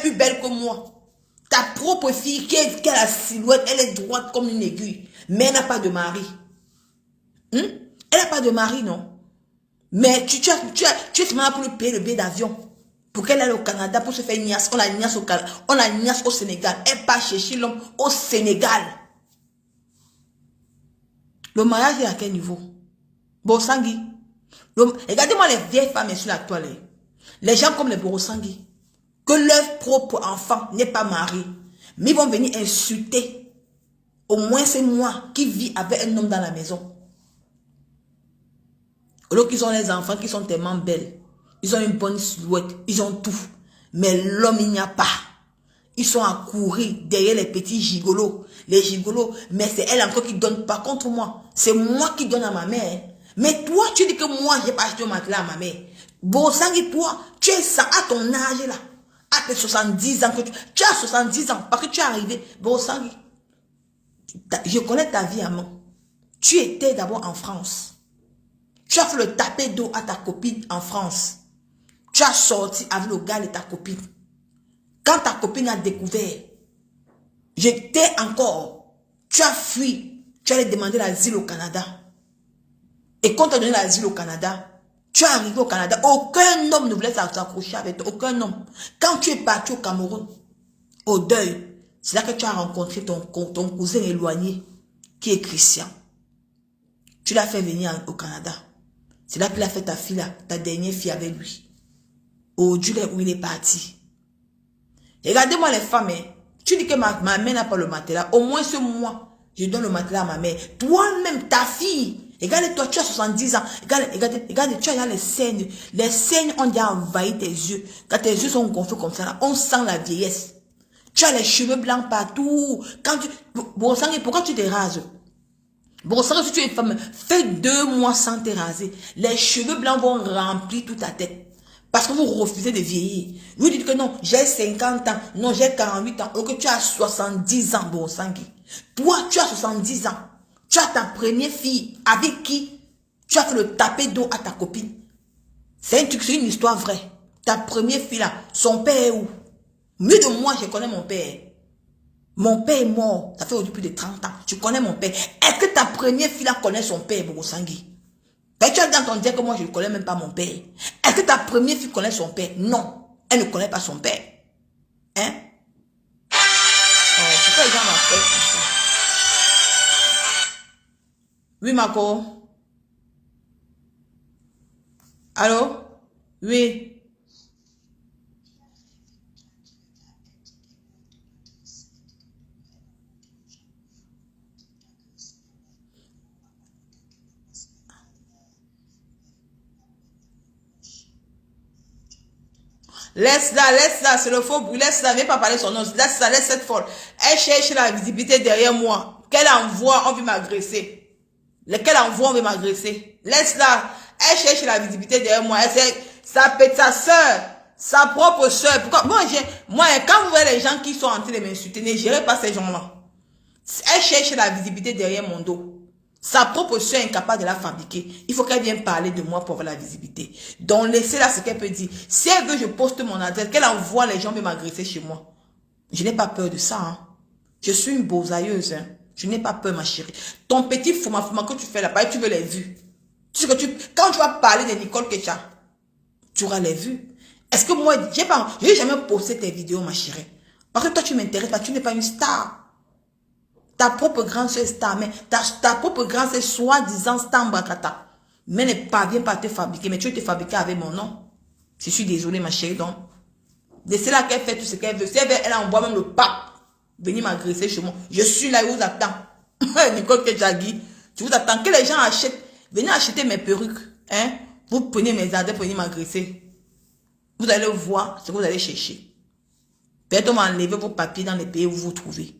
plus belle que moi. Ta propre fille qui a la silhouette, elle est droite comme une aiguille. Mais elle n'a pas de mari. Elle n'a pas de mari, non. Mais tu es seulement là pour lui payer le billet d'avion. Pour qu'elle aille au Canada pour se faire niasse. On la niasse au Canada. On la niasse au Sénégal. Elle part chercher l'homme au Sénégal. Le mariage est à quel niveau? Borosangui. Regardez-moi les vieilles femmes sur la toile. Les gens comme les Borosangui. Que leur propre enfant n'est pas marié. Mais ils vont venir insulter. Au moins c'est moi qui vis avec un homme dans la maison. Alors qu'ils ont les enfants qui sont tellement belles. Ils ont une bonne silhouette. Ils ont tout. Mais l'homme, il n'y a pas. Ils sont à courir derrière les petits gigolos. Les gigolos. Mais c'est elle encore qui donne. Par contre, moi, c'est moi qui donne à ma mère. Mais toi, tu dis que moi, je n'ai pas acheté un matelas à ma mère. Borosangui, toi, tu es ça à ton âge là. À tes 70 ans. Tu as 70 ans. Parce que tu es arrivé. Borosangui. Je connais ta vie, maman. Tu étais d'abord en France. Tu as fait le taper d'eau à ta copine en France. Tu as sorti avec le gars de ta copine. Quand ta copine a découvert, j'étais encore, tu as fui, tu allais demander l'asile au Canada. Et quand tu as donné l'asile au Canada, tu es arrivé au Canada, aucun homme ne voulait s'accrocher avec toi, aucun homme. Quand tu es parti au Cameroun, au deuil, c'est là que tu as rencontré ton cousin éloigné, qui est Christian. Tu l'as fait venir au Canada. C'est là qu'il a fait ta fille là, ta dernière fille avec lui. Aujourd'hui, où il est parti. Regardez-moi les femmes, hein. Tu dis que ma mère n'a pas le matelas. Au moins ce mois, je donne le matelas à ma mère. Toi-même, ta fille. Regarde-toi, tu as 70 ans. Regarde, tu as les scènes. Les scènes ont déjà envahi tes yeux. Quand tes yeux sont gonflés comme ça, là, on sent la vieillesse. Tu as les cheveux blancs partout. Quand tu... Borosangui, pourquoi tu te rases? Borosangui, si tu es une femme, fais 2 mois sans te raser. Les cheveux blancs vont remplir toute ta tête. Parce que vous refusez de vieillir. Vous dites que non, j'ai 50 ans. Non, j'ai 48 ans. Ou que tu as 70 ans, Borosangui. Toi, tu as 70 ans. Tu as ta première fille avec qui tu as fait le taper d'eau à ta copine. C'est une histoire vraie. Ta première fille là, son père est où? Mieux de moi, je connais mon père. Mon père est mort. Ça fait aujourd'hui plus de 30 ans. Je connais mon père. Est-ce que ta première fille là connaît son père, Borosangui? Tu as entendu dire que moi je ne connais même pas mon père. Est-ce que ta première fille connaît son père? Non. Elle ne connaît pas son père. Hein? Oh, pourquoi les gens m'appellent comme ça? Oui, Marco. Allô? Oui. Laisse-la, c'est le faux bruit, laisse-la, viens pas parler son nom, laisse-la, laisse cette folle. Elle cherche la visibilité derrière moi. Qu'elle envoie, on veut m'agresser. Lequel envoie, on veut m'agresser. Laisse-la, elle cherche la visibilité derrière moi. Ça peut être sa soeur, sa propre soeur. Pourquoi? Moi, quand vous voyez les gens qui sont en train de m'insulter, ne gérez pas ces gens-là. Elle cherche la visibilité derrière mon dos. Sa propre soeur est incapable de la fabriquer. Il faut qu'elle vienne parler de moi pour avoir la visibilité. Donc, laissez-la ce qu'elle peut dire. Si elle veut, je poste mon adresse, qu'elle envoie les gens me m'agresser chez moi. Je n'ai pas peur de ça. Hein. Je suis une bosailleuse. Hein. Je n'ai pas peur, ma chérie. Ton petit fouma que tu fais là-bas, tu veux les vues. Quand tu vas parler de Nicole Kecha, tu auras les vues. Est-ce que moi, je n'ai jamais posté tes vidéos, ma chérie. Parce que toi, tu m'intéresses pas, tu n'es pas une star. Ta propre grande soeur star, mais ta propre grande soeur soi-disant star Mbakata. Mais ne parvient pas à te fabriquer. Mais tu veux te fabriquer avec mon nom. Je suis désolée, ma chérie, donc. Laissez-la qu'elle fait tout ce qu'elle veut. Si elle veut, elle envoie même le pape venir m'agresser chez moi. Je suis là, je vous attends. Nicole Kedjagi, je vous attends. Que les gens achètent. Venez acheter mes perruques. Hein? Vous prenez mes adresses pour venir m'agresser. Vous allez voir ce que vous allez chercher. Peut-être on va enlever vos papiers dans les pays où vous vous trouvez.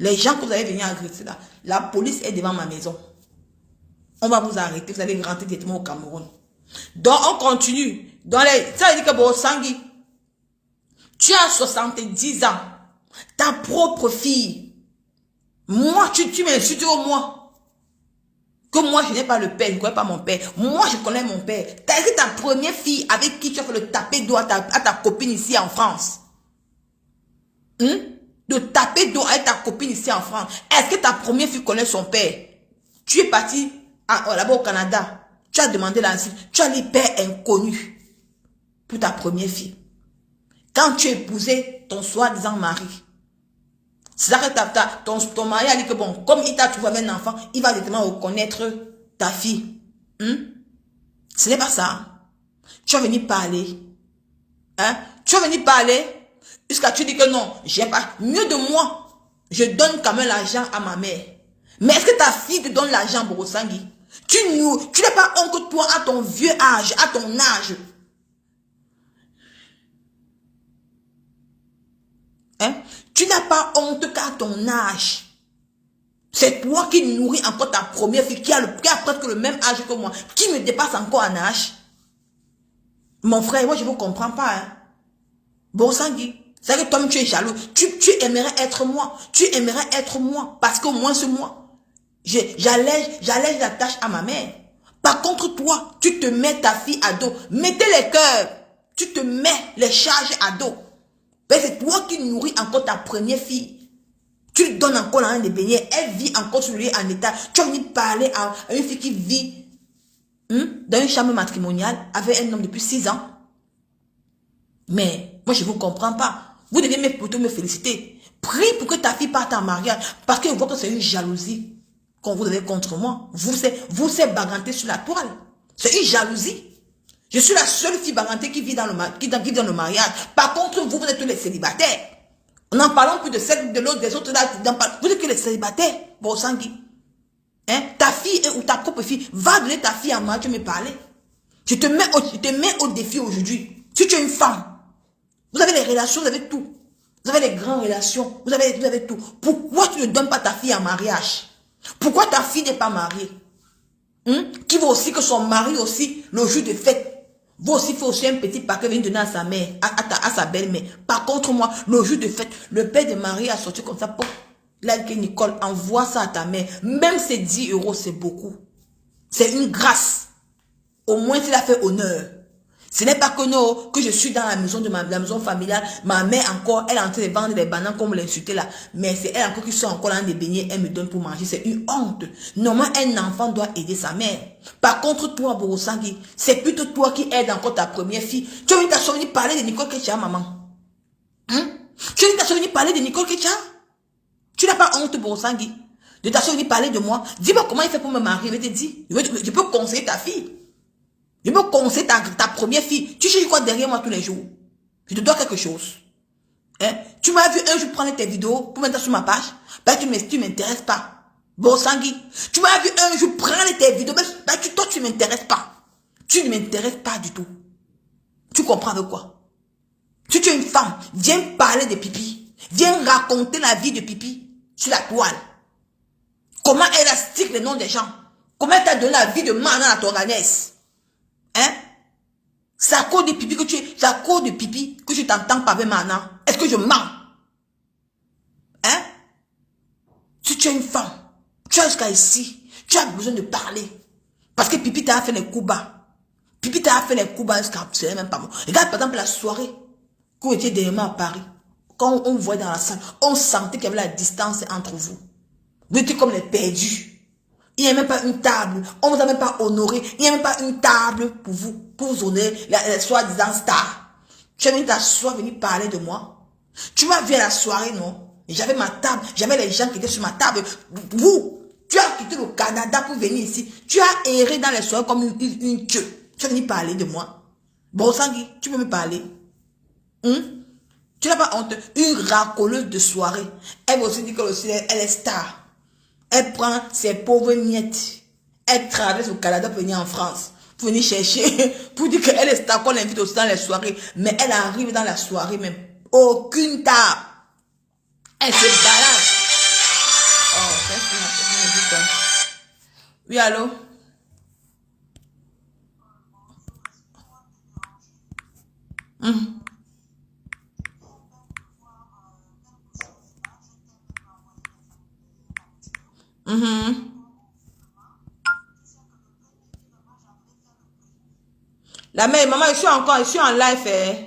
Les gens que vous allez venir agresser là, la police est devant ma maison. On va vous arrêter, vous allez rentrer directement au Cameroun. Donc on continue. Ça veut dire que Borosangui, tu as 70 ans. Ta propre fille. Moi, tu m'insultes au moi. Que moi, je n'ai pas le père, je ne connais pas mon père. Moi, je connais mon père. T'as écrit ta première fille avec qui tu as fait le taper d'eau à ta copine ici en France. Hein? De taper dos avec ta copine ici en France. Est-ce que ta première fille connaît son père? Tu es parti là-bas au Canada. Tu as demandé l'asile. Tu as les pères inconnus pour ta première fille. Quand tu épousais ton soi-disant mari, c'est ça que ton mari a dit que bon, comme il t'a trouvé avec un enfant, il va directement reconnaître ta fille. Ce n'est pas ça. Tu vas venir parler. Hein? Tu vas venir parler jusqu'à tu dis que non, j'ai pas. Mieux de moi, je donne quand même l'argent à ma mère. Mais est-ce que ta fille te donne l'argent, Borosangui? Tu n'as pas honte toi à ton vieux âge, à ton âge. Hein? Tu n'as pas honte qu'à ton âge. C'est toi qui nourris encore ta première fille qui a presque le même âge que moi, qui me dépasse encore en âge. Mon frère, moi je ne vous comprends pas. Hein? Borosangui, c'est que toi tu es jaloux. Tu aimerais être moi. Tu aimerais être moi. Parce qu'au moins c'est moi. J'allège la tâche à ma mère. Par contre, toi, tu te mets ta fille à dos. Mettez les cœurs. Tu te mets les charges à dos. C'est toi qui nourris encore ta première fille. Tu lui donnes encore la main de baigner. Elle vit encore sur lui en état. Tu as venu parler à une fille qui vit dans une chambre matrimoniale avec un homme depuis 6 ans. Mais moi, je ne vous comprends pas. Vous devez plutôt me féliciter. Prie pour que ta fille parte en mariage. Parce que je vois que c'est une jalousie qu'on vous avez contre moi. Vous c'est baganté sur la toile. C'est une jalousie. Je suis la seule fille bagantée qui vit dans le mariage. Par contre, vous êtes tous les célibataires. N'en parlons plus de celle, de l'autre, des autres là. Vous êtes que les célibataires, Borosangui. Hein? Ta fille ou ta propre fille va donner ta fille à moi, tu me parler. Je te mets au défi aujourd'hui. Si tu es une femme, vous avez les relations, vous avez tout. Vous avez les grandes relations, vous avez tout. Pourquoi tu ne donnes pas ta fille en mariage? Pourquoi ta fille n'est pas mariée? Qui veut aussi que son mari aussi, le jour de fête, va aussi faire aussi un petit paquet, venir donner à sa mère, à sa belle-mère. Par contre, moi, le jour de fête, le père de Marie a sorti comme ça, pour là, que Nicole, envoie ça à ta mère. Même ces 10 euros, c'est beaucoup. C'est une grâce. Au moins, il a fait honneur. Ce n'est pas que non, que je suis dans la maison de la maison familiale. Ma mère encore, elle est en train de vendre des bananes comme l'insulter là. Mais c'est elle encore qui sont encore là de baigner, elle me donne pour manger. C'est une honte. Normalement, un enfant doit aider sa mère. Par contre, toi, Borosangui, c'est plutôt toi qui aides encore ta première fille. Tu as envie de parler de Nicole Ketia, maman. Tu as envie de parler de Nicole Ketia? Tu n'as pas honte, Borosangui, de t'asseoir et parler de moi? Dis-moi comment il fait pour me marier. Je vais te dire. Je peux conseiller ta fille. Je peux conseiller ta première fille. Tu cherches quoi derrière moi tous les jours? Je te dois quelque chose. Hein? Tu m'as vu un jour prendre tes vidéos pour mettre sur ma page. Ben, tu ne m'intéresses pas. Borosangui. Tu m'as vu un jour prendre tes vidéos. Ben, toi, tu ne m'intéresses pas. Tu ne m'intéresses pas du tout. Tu comprends de quoi? Si tu es une femme, viens parler de Pipi. Viens raconter la vie de Pipi sur la toile. Comment elle a stické les noms des gens. Comment elle t'a donné la vie de Mana à ton Torganès. Hein? C'est à cause de Pipi que c'est à cause de Pipi que je t'entends parler maintenant. Est-ce que je mens? Hein? Si tu es une femme, tu as jusqu'à ici, tu as besoin de parler. Parce que Pipi t'a fait les coups bas. Pipi t'a fait les coups bas jusqu'à, c'est même pas bon. Regarde par exemple la soirée, quand vous étiez derrière moi à Paris. Quand on voyait dans la salle, on sentait qu'il y avait la distance entre vous. Vous étiez comme les perdus. Il n'y a même pas une table. On ne vous a même pas honoré. Il n'y a même pas une table pour vous honorer la soi-disant star. Tu es venu t'asseoir, venir parler de moi. Tu m'as vu à la soirée, non? J'avais ma table. J'avais les gens qui étaient sur ma table. Vous, tu as quitté le Canada pour venir ici. Tu as erré dans les soirées comme une queue. Tu es venu parler de moi. Borosangui, tu peux me parler? Tu n'as pas honte? Une racoleuse de soirée. Elle aussi dit que elle est star. Elle prend ses pauvres miettes. Elle traverse le Canada pour venir en France. Pour venir chercher. Pour dire qu'elle est star, qu'on l'invite aussi dans les soirées. Mais elle arrive dans la soirée même. Aucune table. Elle se balade. Oh, c'est ça. Oui, allô? La mère, maman, je suis en live.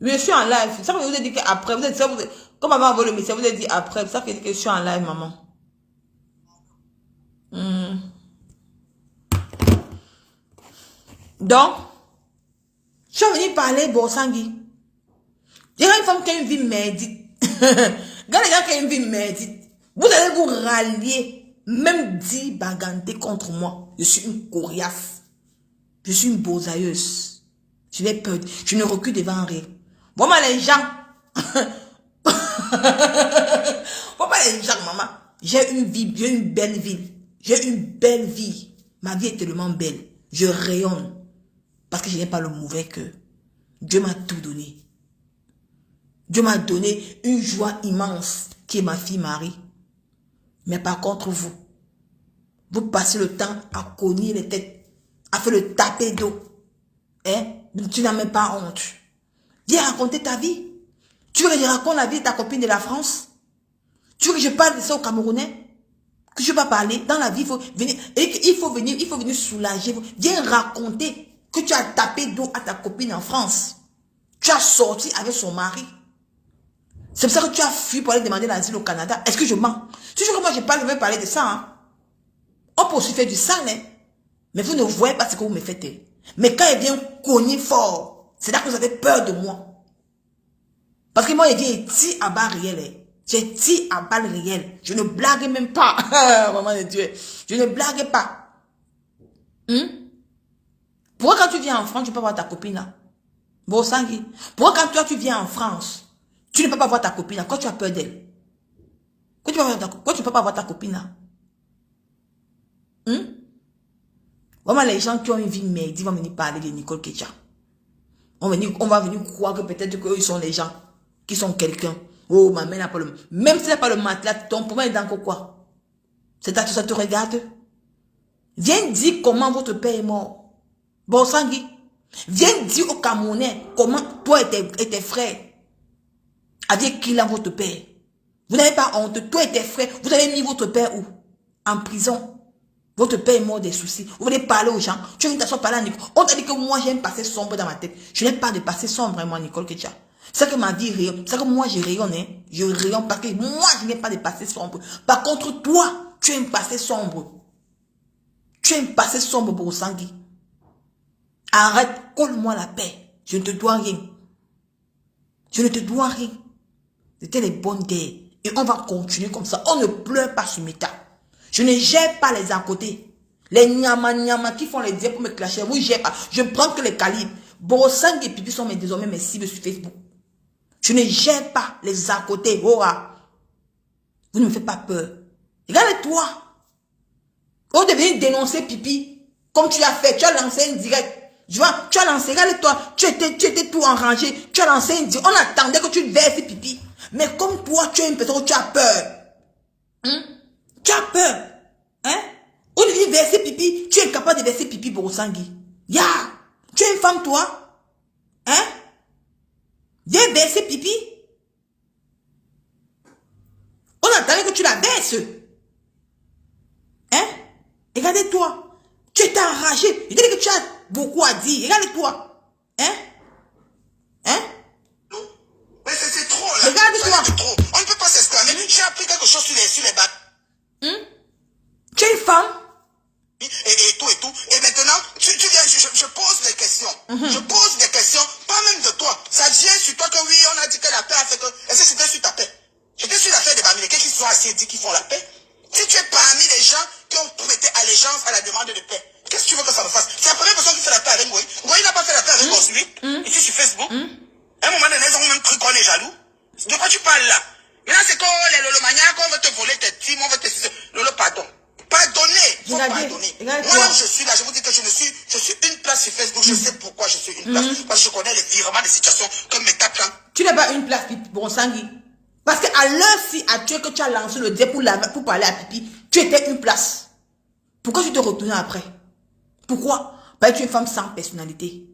Je suis en live. Ça vous a dit qu'après, comme maman a envoyé le message, vous avez dit après. Ça veut dire que je suis en live, maman. Donc, je suis venue parler Borsangui. Il y a une femme qui a une vie médite. Quand les gens qui ont une vie médite, vous allez vous rallier, même dire baganter contre moi. Je suis une coriace. Je suis une bosailleuse. Je n'ai peur. Je ne recule devant rien. Bon, les gens. Bon, les gens, maman. J'ai une vie, j'ai une belle vie. J'ai une belle vie. Ma vie est tellement belle. Je rayonne. Parce que je n'ai pas le mauvais cœur. Dieu m'a tout donné. Dieu m'a donné une joie immense qui est ma fille Marie. Mais par contre, vous passez le temps à cogner les têtes, à faire le taper d'eau. Hein? Tu n'as même pas honte. Viens raconter ta vie. Tu veux que je raconte la vie de ta copine de la France? Tu veux que je parle de ça aux Camerounais? Que je ne vais pas parler? Dans la vie, il faut venir soulager. Viens raconter que tu as tapé d'eau à ta copine en France. Tu as sorti avec son mari. C'est pour ça que tu as fui pour aller demander l'asile au Canada. Est-ce que je mens? Si je moi je parle, je vais parler de ça. Hein? On peut aussi faire du sale. Hein? Mais vous ne voyez pas ce que vous me faites. Hein? Mais quand il vient cogner fort, c'est là que vous avez peur de moi. Parce que moi, il vient tir à balles réelles. Hein? J'ai tir à balles réelles. Je ne blague même pas. Maman de Dieu. Je ne blague pas. Pourquoi quand tu viens en France, tu peux voir ta copine là? Bon, Sangui. Pourquoi quand toi tu viens en France, tu ne peux pas voir ta copine là? Quand tu as peur d'elle? Quand tu ne peux pas voir ta copine là? Vraiment, les gens qui ont une vie merde, ils vont venir parler de Nicole Ketia. On va venir croire que peut-être qu'eux, ils sont les gens qui sont quelqu'un. Oh, ma mère n'a pas le... Même si elle n'a pas le matelas, ton pour moi, il est dans quoi? C'est à tout ça te regarde? Viens dire comment votre père est mort. Bon, Sangui. Viens dire aux Camerounais comment toi et tes frères, avec qui là votre père. Vous n'avez pas honte. Toi et tes frères, vous avez mis votre père où? En prison. Votre père est mort des soucis. Vous voulez parler aux gens. Tu as une façon de parler à Nicole. On t'a dit que moi j'ai un passé sombre dans ma tête. Je n'ai pas de passé sombre, moi, Nicole Ketia. C'est ça que ma vie rayonne. C'est ça que moi je rayonne. Hein. Je rayonne parce que moi je n'ai pas de passé sombre. Par contre, toi, tu as un passé sombre. Tu as un passé sombre pour Sangui. Arrête, colle-moi la paix. Je ne te dois rien. Je ne te dois rien. C'était les bonnes terres. Et on va continuer comme ça. On ne pleure pas sur mes tas. Je ne gère pas les à côté. Les nyama qui font les dieux pour me clasher. Vous ne gérez pas. Je ne prends que les calibres. Borosang et Pipi sont désormais mes cibles sur Facebook. Je ne gère pas les à côté. Oh, ah. Vous ne me faites pas peur. Regarde-toi. On devait dénoncer Pipi. Comme tu as fait. Tu as lancé un direct. Tu vois, tu as lancé. Regarde-toi. Tu étais tout enrangé. Tu as lancé un direct. On attendait que tu verses Pipi. Mais comme toi, tu es une personne, tu as peur. Tu as peur. Hein? On devait verser Pipi. Tu es incapable de verser Pipi pour Sangui. Ya. Tu es une femme, toi? Hein? Viens verser Pipi. On attendait que tu la verses. Hein? Regardez-toi. Tu étais enragé. Il dit que tu as beaucoup à dire. Regardez-toi. Hein? Hein? Mais c'est trop là. Regarde-toi. Trop. On ne peut pas s'exclamer. J'ai appris quelque chose sur les bacs. Tu es une femme? Et tout. Et maintenant, tu viens, je pose des questions. Je pose des questions, pas même de toi. Ça vient sur toi que oui, on a dit que la paix a fait que... Est-ce que c'était sur ta paix? J'étais sur l'affaire des Bamileke qui sont assis et dit qu'ils font la paix. Si tu es parmi les gens qui ont prêté allégeance à la demande de paix, qu'est-ce que tu veux que ça me fasse? C'est la première personne qui fait la paix avec Ngoï. Ngoï n'a pas fait la paix avec Bosui, ici sur Facebook. À un moment donné, ils ont même cru qu'on est jaloux. De quoi tu parles là? Maintenant, c'est quand les Lolomaniacs, on veut te voler tes teams, on veut te... Lolo, pardon. Pardonnez, faut pardonner. Moi, je suis là, je vous dis que je suis une place sur Facebook, je sais pourquoi je suis une place. Parce que je connais les virements des situations comme mes tapes là. Tu n'es pas une place, bon Sangui. Parce qu'à l'heure-ci, actuelle que tu as lancé le dé pour parler à Pipi, tu étais une place. Pourquoi tu te retournes après? Pourquoi? Parce que tu es une femme sans personnalité.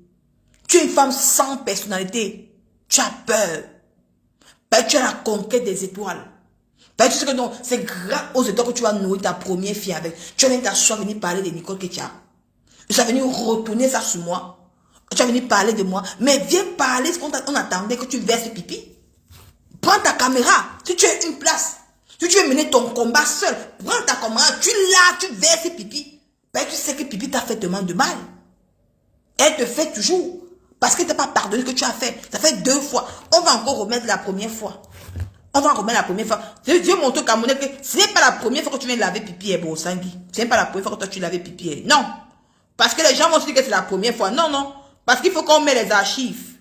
Tu es une femme sans personnalité. Tu as peur. Parce que tu as la conquête des étoiles. Parce que tu sais que non, c'est grâce aux étoiles que tu vas nourrir ta première fille avec. Tu vas t'asseoir venir parler de Nicole Ketia. Tu vas venir retourner ça sur moi. Tu vas venir parler de moi. Mais viens parler ce qu'on attendait que tu verses pipi. Prends ta caméra. Si tu as une place. Si tu veux mener ton combat seul. Prends ta caméra. Tu l'as, tu verses pipi. Ben, tu sais que pipi t'a fait tellement de mal. Elle te fait toujours. Parce que tu n'as pas pardonné ce que tu as fait. Ça fait 2 fois. On va encore remettre la première fois. On va remettre la première fois. Dieu montre au Camerounais que ce n'est pas la première fois que tu viens laver pipi, Borosangui. Ce n'est pas la première fois que toi tu laves pipi. Non. Parce que les gens vont se dire que c'est la première fois. Non, non. Parce qu'il faut qu'on mette les archives.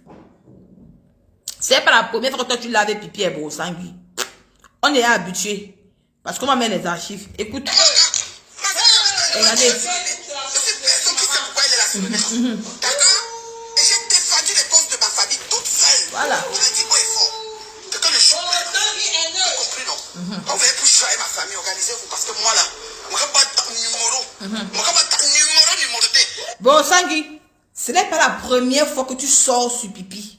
Ce n'est pas la première fois que toi tu laves pipi, Borosangui. On est habitué. Parce qu'on va mettre les archives. Écoute. Regardez. Je suis personne qui sait pourquoi il est là sur le terrain. D'accord? Et j'ai défendu les causes de ma famille toute seule. Voilà. Je l'ai dit haut et fort. Quelqu'un le choix. Vous avez compris, non? On va pour choisir ma famille, organisez-vous. Parce que moi là, je ne vais pas ta numéro. Je ne vais pas ta numéroté. Borosangui, ce n'est pas la première fois que tu sors sur pipi.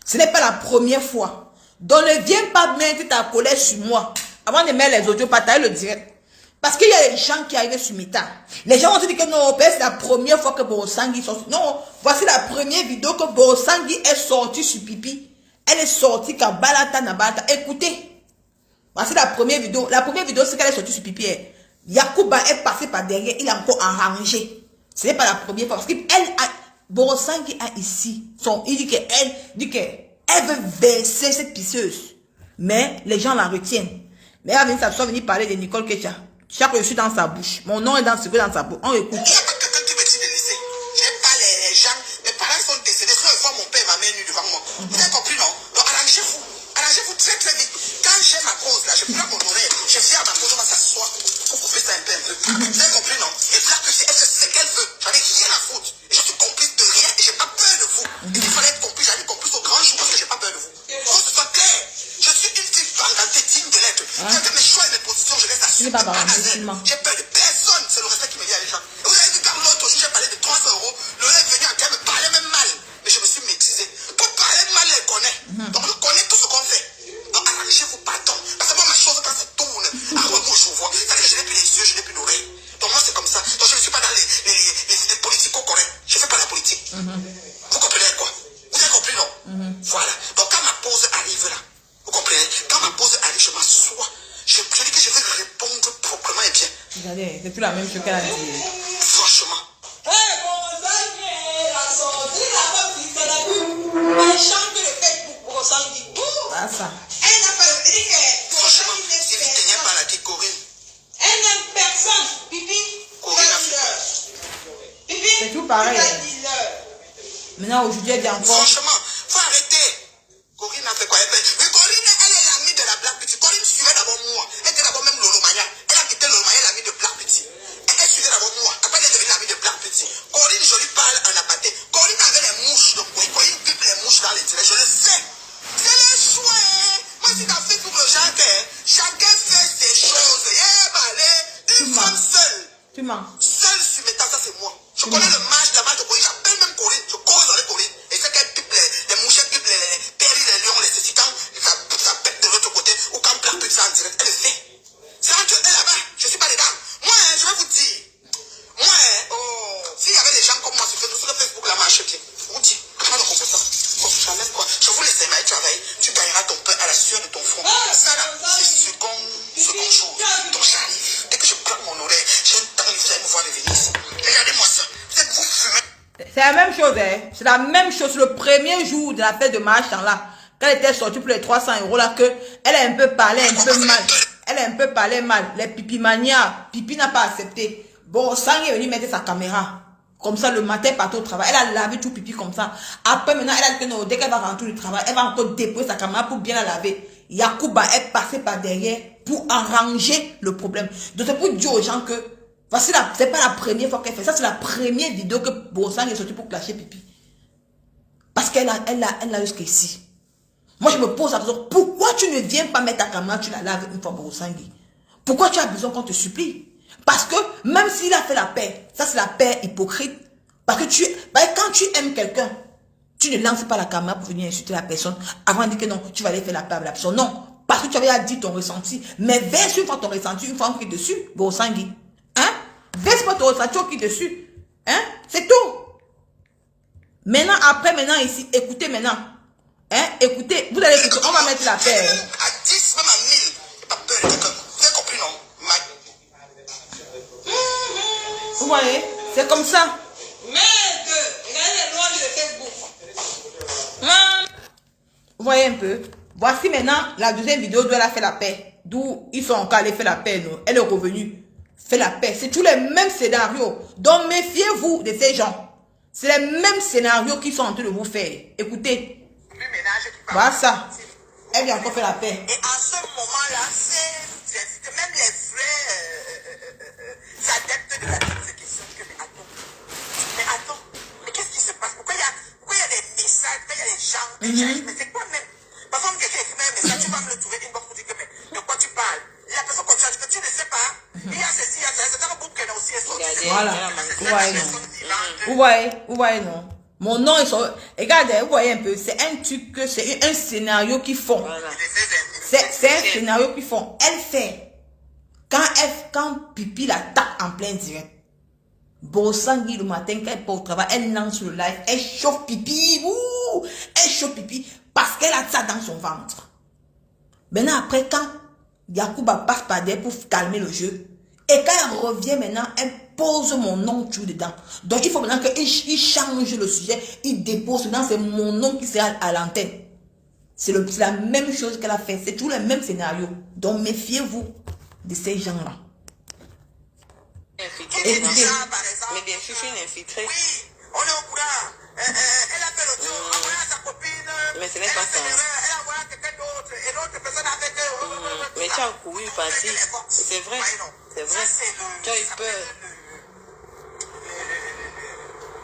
Ce n'est pas la première fois. Donc ne viens pas mettre ta colère sur moi. Avant de mettre les audios, partager le direct. Parce qu'il y a des gens qui arrivent sur Meta. Les gens vont se dire que non, c'est la première fois que Borosangui sort. Non, voici la première vidéo que Borosangui est sorti sur pipi. Elle est sortie quand Balata n'a Balata. Écoutez. Voici la première vidéo. La première vidéo, c'est qu'elle est sortie sur pipi. Yacouba est passé par derrière. Il a encore arrangé. Ce n'est pas la première fois. Parce qu'elle a... Borosangui a ici. Il dit qu'elle veut verser cette pisseuse. Mais les gens la retiennent. Mais elle va venir parler de Nicole Kecha. Chaque fois que je suis dans sa bouche. Mon nom est dans sa bouche. On écoute. Il n'y a pas quelqu'un qui me dit de laisser. J'aime pas les gens. Mes parents sont décédés. Sinon, une fois, mon père m'a mis nu devant moi. Vous avez compris, non? Donc, arrangez-vous. Arrangez-vous très, très vite. Quand j'ai ma cause, là, je prends mon oreille. Je viens à ma cause, on va s'asseoir. Pour couper ça un peu, Vous avez compris, non? Et là, elle fait ce qu'elle veut. J'en ai rien à foutre. Et je suis complice de rien. Et j'ai pas peur de vous. Et il fallait être complice. J'allais complice au grand jour parce que j'ai pas peur de vous. Il faut que ce soit clair. Je suis une fille bandantée, digne de l'être. J'ai fait mes choix et mes positions. Je les assume. J'ai peur de personne. C'est le respect qui me vient à les gens. Et vous avez vu quand l'autre jour, j'ai parlé de 300 €. Le lait est venu en train de me parler même mal. Mais je me suis maîtrisé. Pour parler mal, elle connaît. Donc je connais tout ce qu'on fait. Donc arrangez-vous, pardon. Parce que moi, ma chose, quand ça tourne, moi, je vois. C'est-à-dire que je n'ai plus les yeux, je n'ai plus l'oreille. Donc moi, c'est comme ça. Donc je ne suis pas dans les politico-corrects. Je ne fais pas la politique. Vous comprenez quoi? Vous avez compris, non? Voilà. Donc quand ma pause arrive là, vous comprenez? Quand ma pause arrive, je m'assois. Je dis que je vais répondre proprement et bien. Regardez, c'est plus la même chose qu'elle a dit. Franchement. Ah, ça. Franchement, si vous teniez par la dit Corinne. Elle n'aime personne. Pipi. Corinne a fait. C'est tout pareil. Maintenant, aujourd'hui, elle dit encore. Franchement, faut arrêter. Corinne a fait quoi? Mais Corinne, elle est l'amie de la Black Beauty. Corinne suivait d'abord moi. Elle était d'abord même Lolo Maya. Elle a quitté Lolo Maya, l'amie de Black Beauty. Elle suivait d'abord moi. Après, elle est devenue l'amie de Black Beauty. Corinne, je lui parle en abatté. Corinne avait les mouches. Donc, Corinne pipe les mouches dans les tirets. Je le sais. C'est le choix. Moi, si t'as fait pour le chacun fait ses choses. Une femme seule. Tu mens. Seule sur mes temps, ça c'est moi. Je connais la marche de Corinne. J'appelle même Corinne. Je cause avec Corinne. Et c'est qu'elle pipe les mouches, elle pipe les péris, les lions, les ceci. Quand ça pète de l'autre côté, ou quand Black pipe ça en direct, elle le fait. C'est entre eux là-bas. Je suis pas dedans. Moi, je vais vous dire. Moi, s'il y avait des gens comme moi sur Facebook, la marche bien. Je vous dis. Comment on comprend ça? Jamais quoi. Je vous laisse aller travailler. Tu gagneras ton pain à la sueur de ton front. Ça là, c'est seconde chose. Donc j'arrive. Dès que je prends mon oreille, j'ai un temps, vous allez me voir revenir ici. Regardez-moi ça. Vous êtes vous fumez. C'est la même chose, hein. C'est la même chose. Le premier jour de la fête de Marchand là, quand elle était sortie pour les 300 € là, que elle a un peu parlé un peu mal. Elle a un peu parlé mal. Les pipi mania, Pipi n'a pas accepté. Bon, Sang est venu mettre sa caméra. Comme ça, le matin, partout au travail. Elle a lavé tout pipi comme ça. Après, maintenant, elle a dit que non, dès qu'elle va rentrer du travail, elle va encore déposer sa caméra pour bien la laver. Yacouba est passé par derrière pour arranger le problème. Donc, c'est pour dire aux gens que, voici c'est pas la première fois qu'elle fait ça, c'est la première vidéo que Borosangui est sorti pour clasher pipi. Parce qu'elle a jusqu'ici. Moi, je me pose la question, pourquoi tu ne viens pas mettre ta caméra, tu la laves une fois Borosangui? Pourquoi tu as besoin qu'on te supplie? Parce que même s'il a fait la paix, ça c'est la paix hypocrite. Parce que quand tu aimes quelqu'un, tu ne lances pas la caméra pour venir insulter la personne avant de dire que non, tu vas aller faire la paix avec la personne. Non, parce que tu avais dit ton ressenti. Mais verse une fois ton ressenti, une fois on crie dessus, Borosangui. Hein? Verse pas ton ressenti, on crie dessus. Hein? C'est tout. Maintenant, après, maintenant, ici, écoutez maintenant. Hein, écoutez, vous allez écouter, on va mettre la paix. À 10, même à 1000. Pas peur de quelqu'un. Vous avez compris, non? Vous voyez? C'est comme ça. Regardez les lois de Facebook. Vous voyez un peu? Voici maintenant la deuxième vidéo d'où elle a fait la paix. D'où ils sont encore allés faire la paix. Non? Elle est revenue. Fait la paix. C'est tous les mêmes scénarios. Donc méfiez-vous de ces gens. C'est les mêmes scénarios qu'ils sont en train de vous faire. Écoutez. Voilà ça. Elle vient encore faire la paix. Et en ce moment-là, c'est même les vrais adeptes de la Bible se questionnent que, mais attends, mais qu'est-ce qui se passe? Pourquoi il y a des messages, pourquoi il y a des gens, mais c'est quoi même? Parfois, quelqu'un écrit un message, tu vas me le trouver une box pour dire que, mais de quoi tu parles? La personne continue à dire que tu ne sais pas. Il y a ceci, il y a ça, c'est un groupe qu'elle a aussi sorti. Voilà. Vous voyez, non? Mon nom, ils sont... Regardez, vous voyez un peu, c'est un truc, c'est un scénario qu'ils font. Voilà. C'est un scénario qu'ils font. Elle fait. Quand Pipi l'attaque en plein direct. Bossangui le matin, quand elle part au travail, elle lance le live, elle chauffe Pipi. Ouh, elle chauffe Pipi parce qu'elle a ça dans son ventre. Maintenant, après, quand Yacouba passe par derrière pour calmer le jeu, et quand elle revient maintenant, elle pose mon nom tout dedans. Donc, il faut maintenant qu'il change le sujet, il dépose dedans, c'est mon nom qui sera à l'antenne. C'est la même chose qu'elle a fait, c'est tout le même scénario. Donc, méfiez-vous de ces gens-là. Infiltré, non? Mais bien sûr, je suis une infiltrée. Oui, on est au courant. Elle a fait le tour, envoyé à sa copine. Mais ce n'est pas ça. Elle a envoyé à quelqu'un d'autre. Et l'autre personne a fait que... Mais tu as couru parti. C'est vrai. C'est vrai. Tu as eu peur.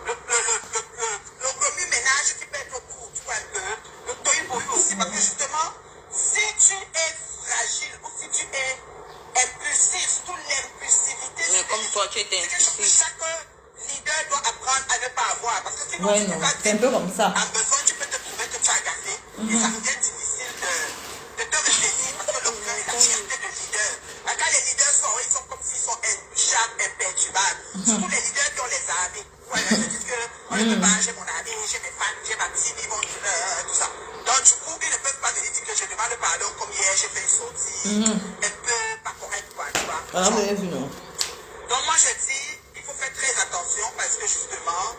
Le remue-ménage qui peut être au cours, tu vois un peu. Le tohu-bohu aussi. Parce que justement, si tu es fragile ou si tu es impulsif, surtout l'impulsivité... Mais comme toi, tu étais impulsif. Chaque leader doit apprendre à ne pas avoir. Parce que sinon, Ouais, non, c'est un peu comme ça. en besoin, tu peux te trouver que tu as gagné. Et ça devient difficile de te retenir parce que le cœur est la fierté de leader. Quand les leaders sont, ils sont comme s'ils sont chaque imperturbables. Surtout les leaders qui ont les armées. Ouais, ils se disent que on ne peut pas, j'ai mon armée, j'ai mes fans, j'ai ma team, ils vont tout ça. Donc du coup, ils ne peuvent pas venir dire que je demande pardon comme hier, j'ai fait une sortie un peu pas correcte, quoi, tu vois. Ah, vous avez vu, non? Donc moi je dis, il faut faire très attention parce que justement,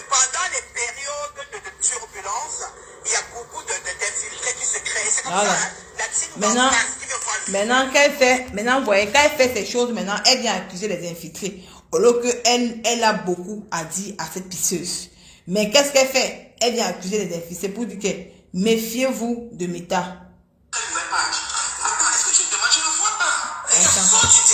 pendant les périodes de turbulence, il y a beaucoup d'infiltrés qui se créent. C'est comme Voilà. ça, hein. La team Maintenant, qui veut voir le maintenant, vous voyez, quand elle fait ces choses, maintenant, elle vient accuser les infiltrés. Au lieu qu'elle a beaucoup à dire à cette pisseuse. Mais qu'est-ce qu'elle fait? Elle vient accuser les infiltrés pour dire que méfiez-vous de Meta. Attends, est-ce que tu me demandes? Je ne vois pas.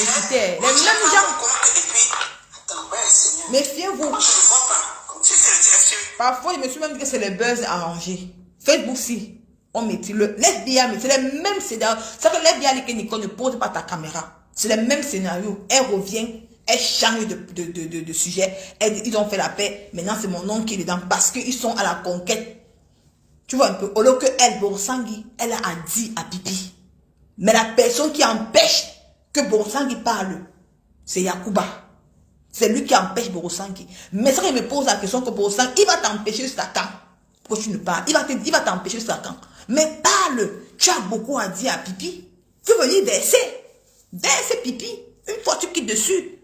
Écoutez, les mêmes gens. Et puis, attends, ouais, Seigneur. Méfiez-vous. Moi, je ne vois pas. Comme tu fais le direction. Parfois, je me suis même dit que c'est le buzz arrangé. Facebook, si. On met le l'FBI, mais c'est les mêmes scénarios. C'est que l'FBI, que Nicole ne pose pas ta caméra. C'est le même scénario. Elle revient, elle change de sujet. Ils ont fait la paix. Maintenant, c'est mon nom qui est dedans parce qu'ils sont à la conquête. Tu vois un peu. Au lieu que elle, Borsangui, elle a dit à Pipi. Mais la personne qui empêche que Borsangui parle, c'est Yacouba. C'est lui qui empêche Borsangui. Mais ça, il me pose la question que Borsangui, il va t'empêcher jusqu'à quand? Pourquoi tu ne parles? Il va t'empêcher jusqu'à quand? Mais parle. Tu as beaucoup à dire à Pipi. Fais venir verser. Verser Pipi. Une fois tu quittes dessus.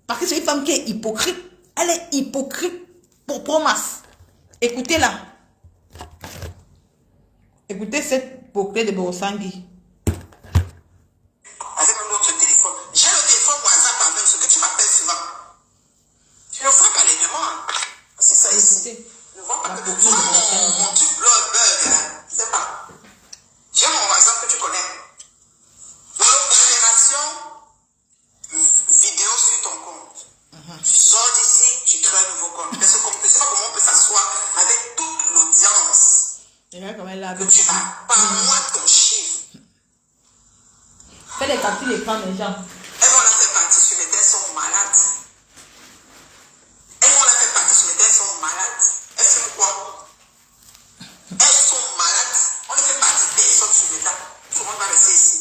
Parce que c'est une femme qui est hypocrite. Elle est hypocrite pour promesse. Écoutez-la. Écoutez cette boucle de Borsangui. Avec notre téléphone. J'ai le téléphone WhatsApp quand même, ce que tu m'appelles souvent. Tu ne vois pas les demandes. C'est ça ici. Je ne vois pas que tu vois mon truc bug, hein. Je sais pas. J'ai mon WhatsApp que tu connais. Dans l'opération vidéo sur ton compte. Tu sors d'ici, tu crées un nouveau compte. Parce que je ne sais pas comment on peut s'asseoir avec toute l'audience. Et là, comme elle l'a Que tu vas pas moi ton chiffre. Fais les captures d'écran des gens. Elles vont la faire partie sur les têtes, elles sont malades. Elles vont la faire partie sur les têtes, elles sont malades. Elles font quoi? Elles sont malades. On ne fait partie de personne sur l'état. Tout le monde va rester ici.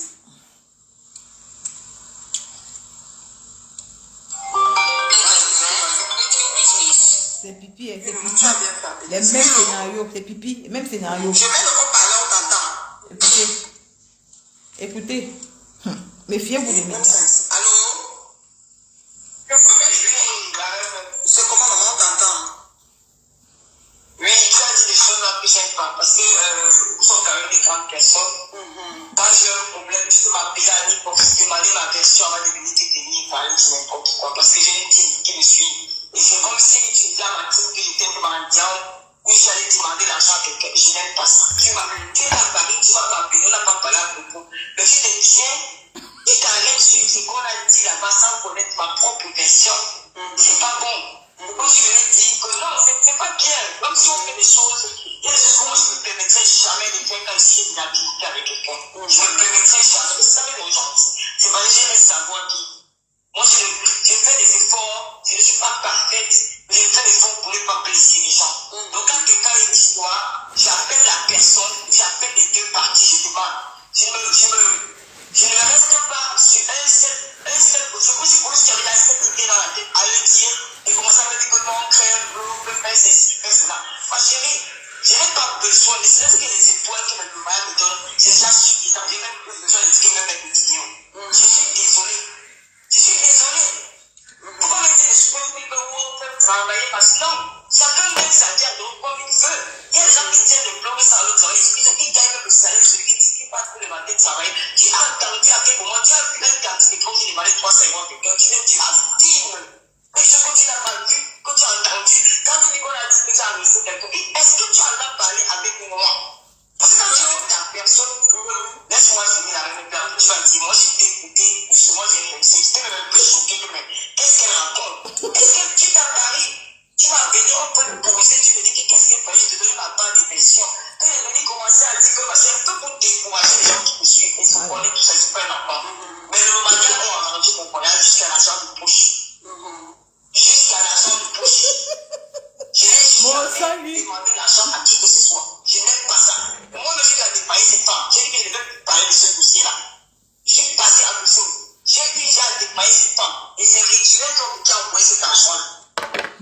C'est pipi, c'est pipi. Tu as bien frappé. Les mêmes scénarios, c'est pipi, même scénario. Je vais le reparler, on t'entend. Écoutez. Méfiez-vous de mes gars. Allô? C'est comment maman, on t'entend? Oui, tu as dit des choses là que j'aime pas. Parce que nous sommes quand même des grandes personnes. Quand j'ai un problème, tu peux m'appeler à n'importe qui, demander ma version avant de venir te tenir, parler de n'importe quoi. Parce que j'ai une team qui me suit. Et c'est comme si tu disais à ma team que j'étais un peu mendiant, où j'allais demander l'argent à quelqu'un. Je n'aime pas ça. Tu es à Paris, tu vas m'appeler, on n'a pas parlé à propos. Mais tu te tiens, tu t'arrêtes sur ce qu'on a dit là-bas sans connaître ma propre version. C'est pas bon. Pourquoi je venais dire que non, c'est pas bien. Même si on fait des choses, il y a des choses que moi je ne me permettrai jamais de faire quand je suis inhabilité avec quelqu'un. Je ne me permettrai jamais. C'est ça même gentil. C'est parce que j'ai le savoir qui. Moi, je fais des efforts, je ne suis pas parfaite, mais je fais des efforts pour ne pas blesser les gens. Donc, quand quelqu'un est histoire, j'appelle la personne, j'appelle les deux parties, je demande. Je ne reste pas sur un seul projet. Je pense qu'il y avait cette idée dans la tête à eux dire, et commencer à me dire que non, crée un groupe, faire ceci, faire cela. Ma chérie, je n'ai pas besoin, ne serait-ce que les étoiles que le mal me donne, c'est déjà suffisant. Je n'ai même plus besoin de ce qu'il me met le million. Je suis désolé. Je suis désolé. Pourquoi mettre les choses people who peuvent travailler? Parce que non, chacun met sa vie comme il veut. Il y a des gens qui tiennent le bloc ça à l'autre oreille, ils gagnent même le salaire de celui qui passe pour le matin de travailler. Tu as entendu à quel moment, tu as vu un candidat quand j'ai demandé 300 € à quelqu'un, tu estimes. Mais ce que tu n'as pas vu, que tu as entendu, quand tu dis qu'on a dit que tu as reçu quelqu'un, est-ce que tu en as parlé avec moi? Parce que quand tu es ta personne, laisse-moi finir avec mes pères. Tu vas dire, moi j'ai été écouté, moi j'ai réussi, j'étais même un peu choqué, mais qu'est-ce qu'elle raconte? Est-ce que tu t'as parlé? Tu m'as venu, on peut me poser, tu me dis qu'est-ce qu'elle fait, je te donne ma part des pensions. Quand elle est venue commencer à dire que c'est un peu pour décourager les gens qui me suivent, et se connaît tout ça, c'est pas un enfant. Mais le manière dont on a rendu mon voyage jusqu'à la chambre de poche. Jusqu'à la chambre de poche. Je n'ai jamais demandé l'argent à qui que ce soit. Je n'aime pas ça. Moi, je suis allé dépailler cette femme. J'ai dit que je vais parler de ce dossier-là. J'ai passé à dessous. J'ai dit que j'ai dépaillé cette femme. Et c'est rituel qui a envoyé cet argent-là.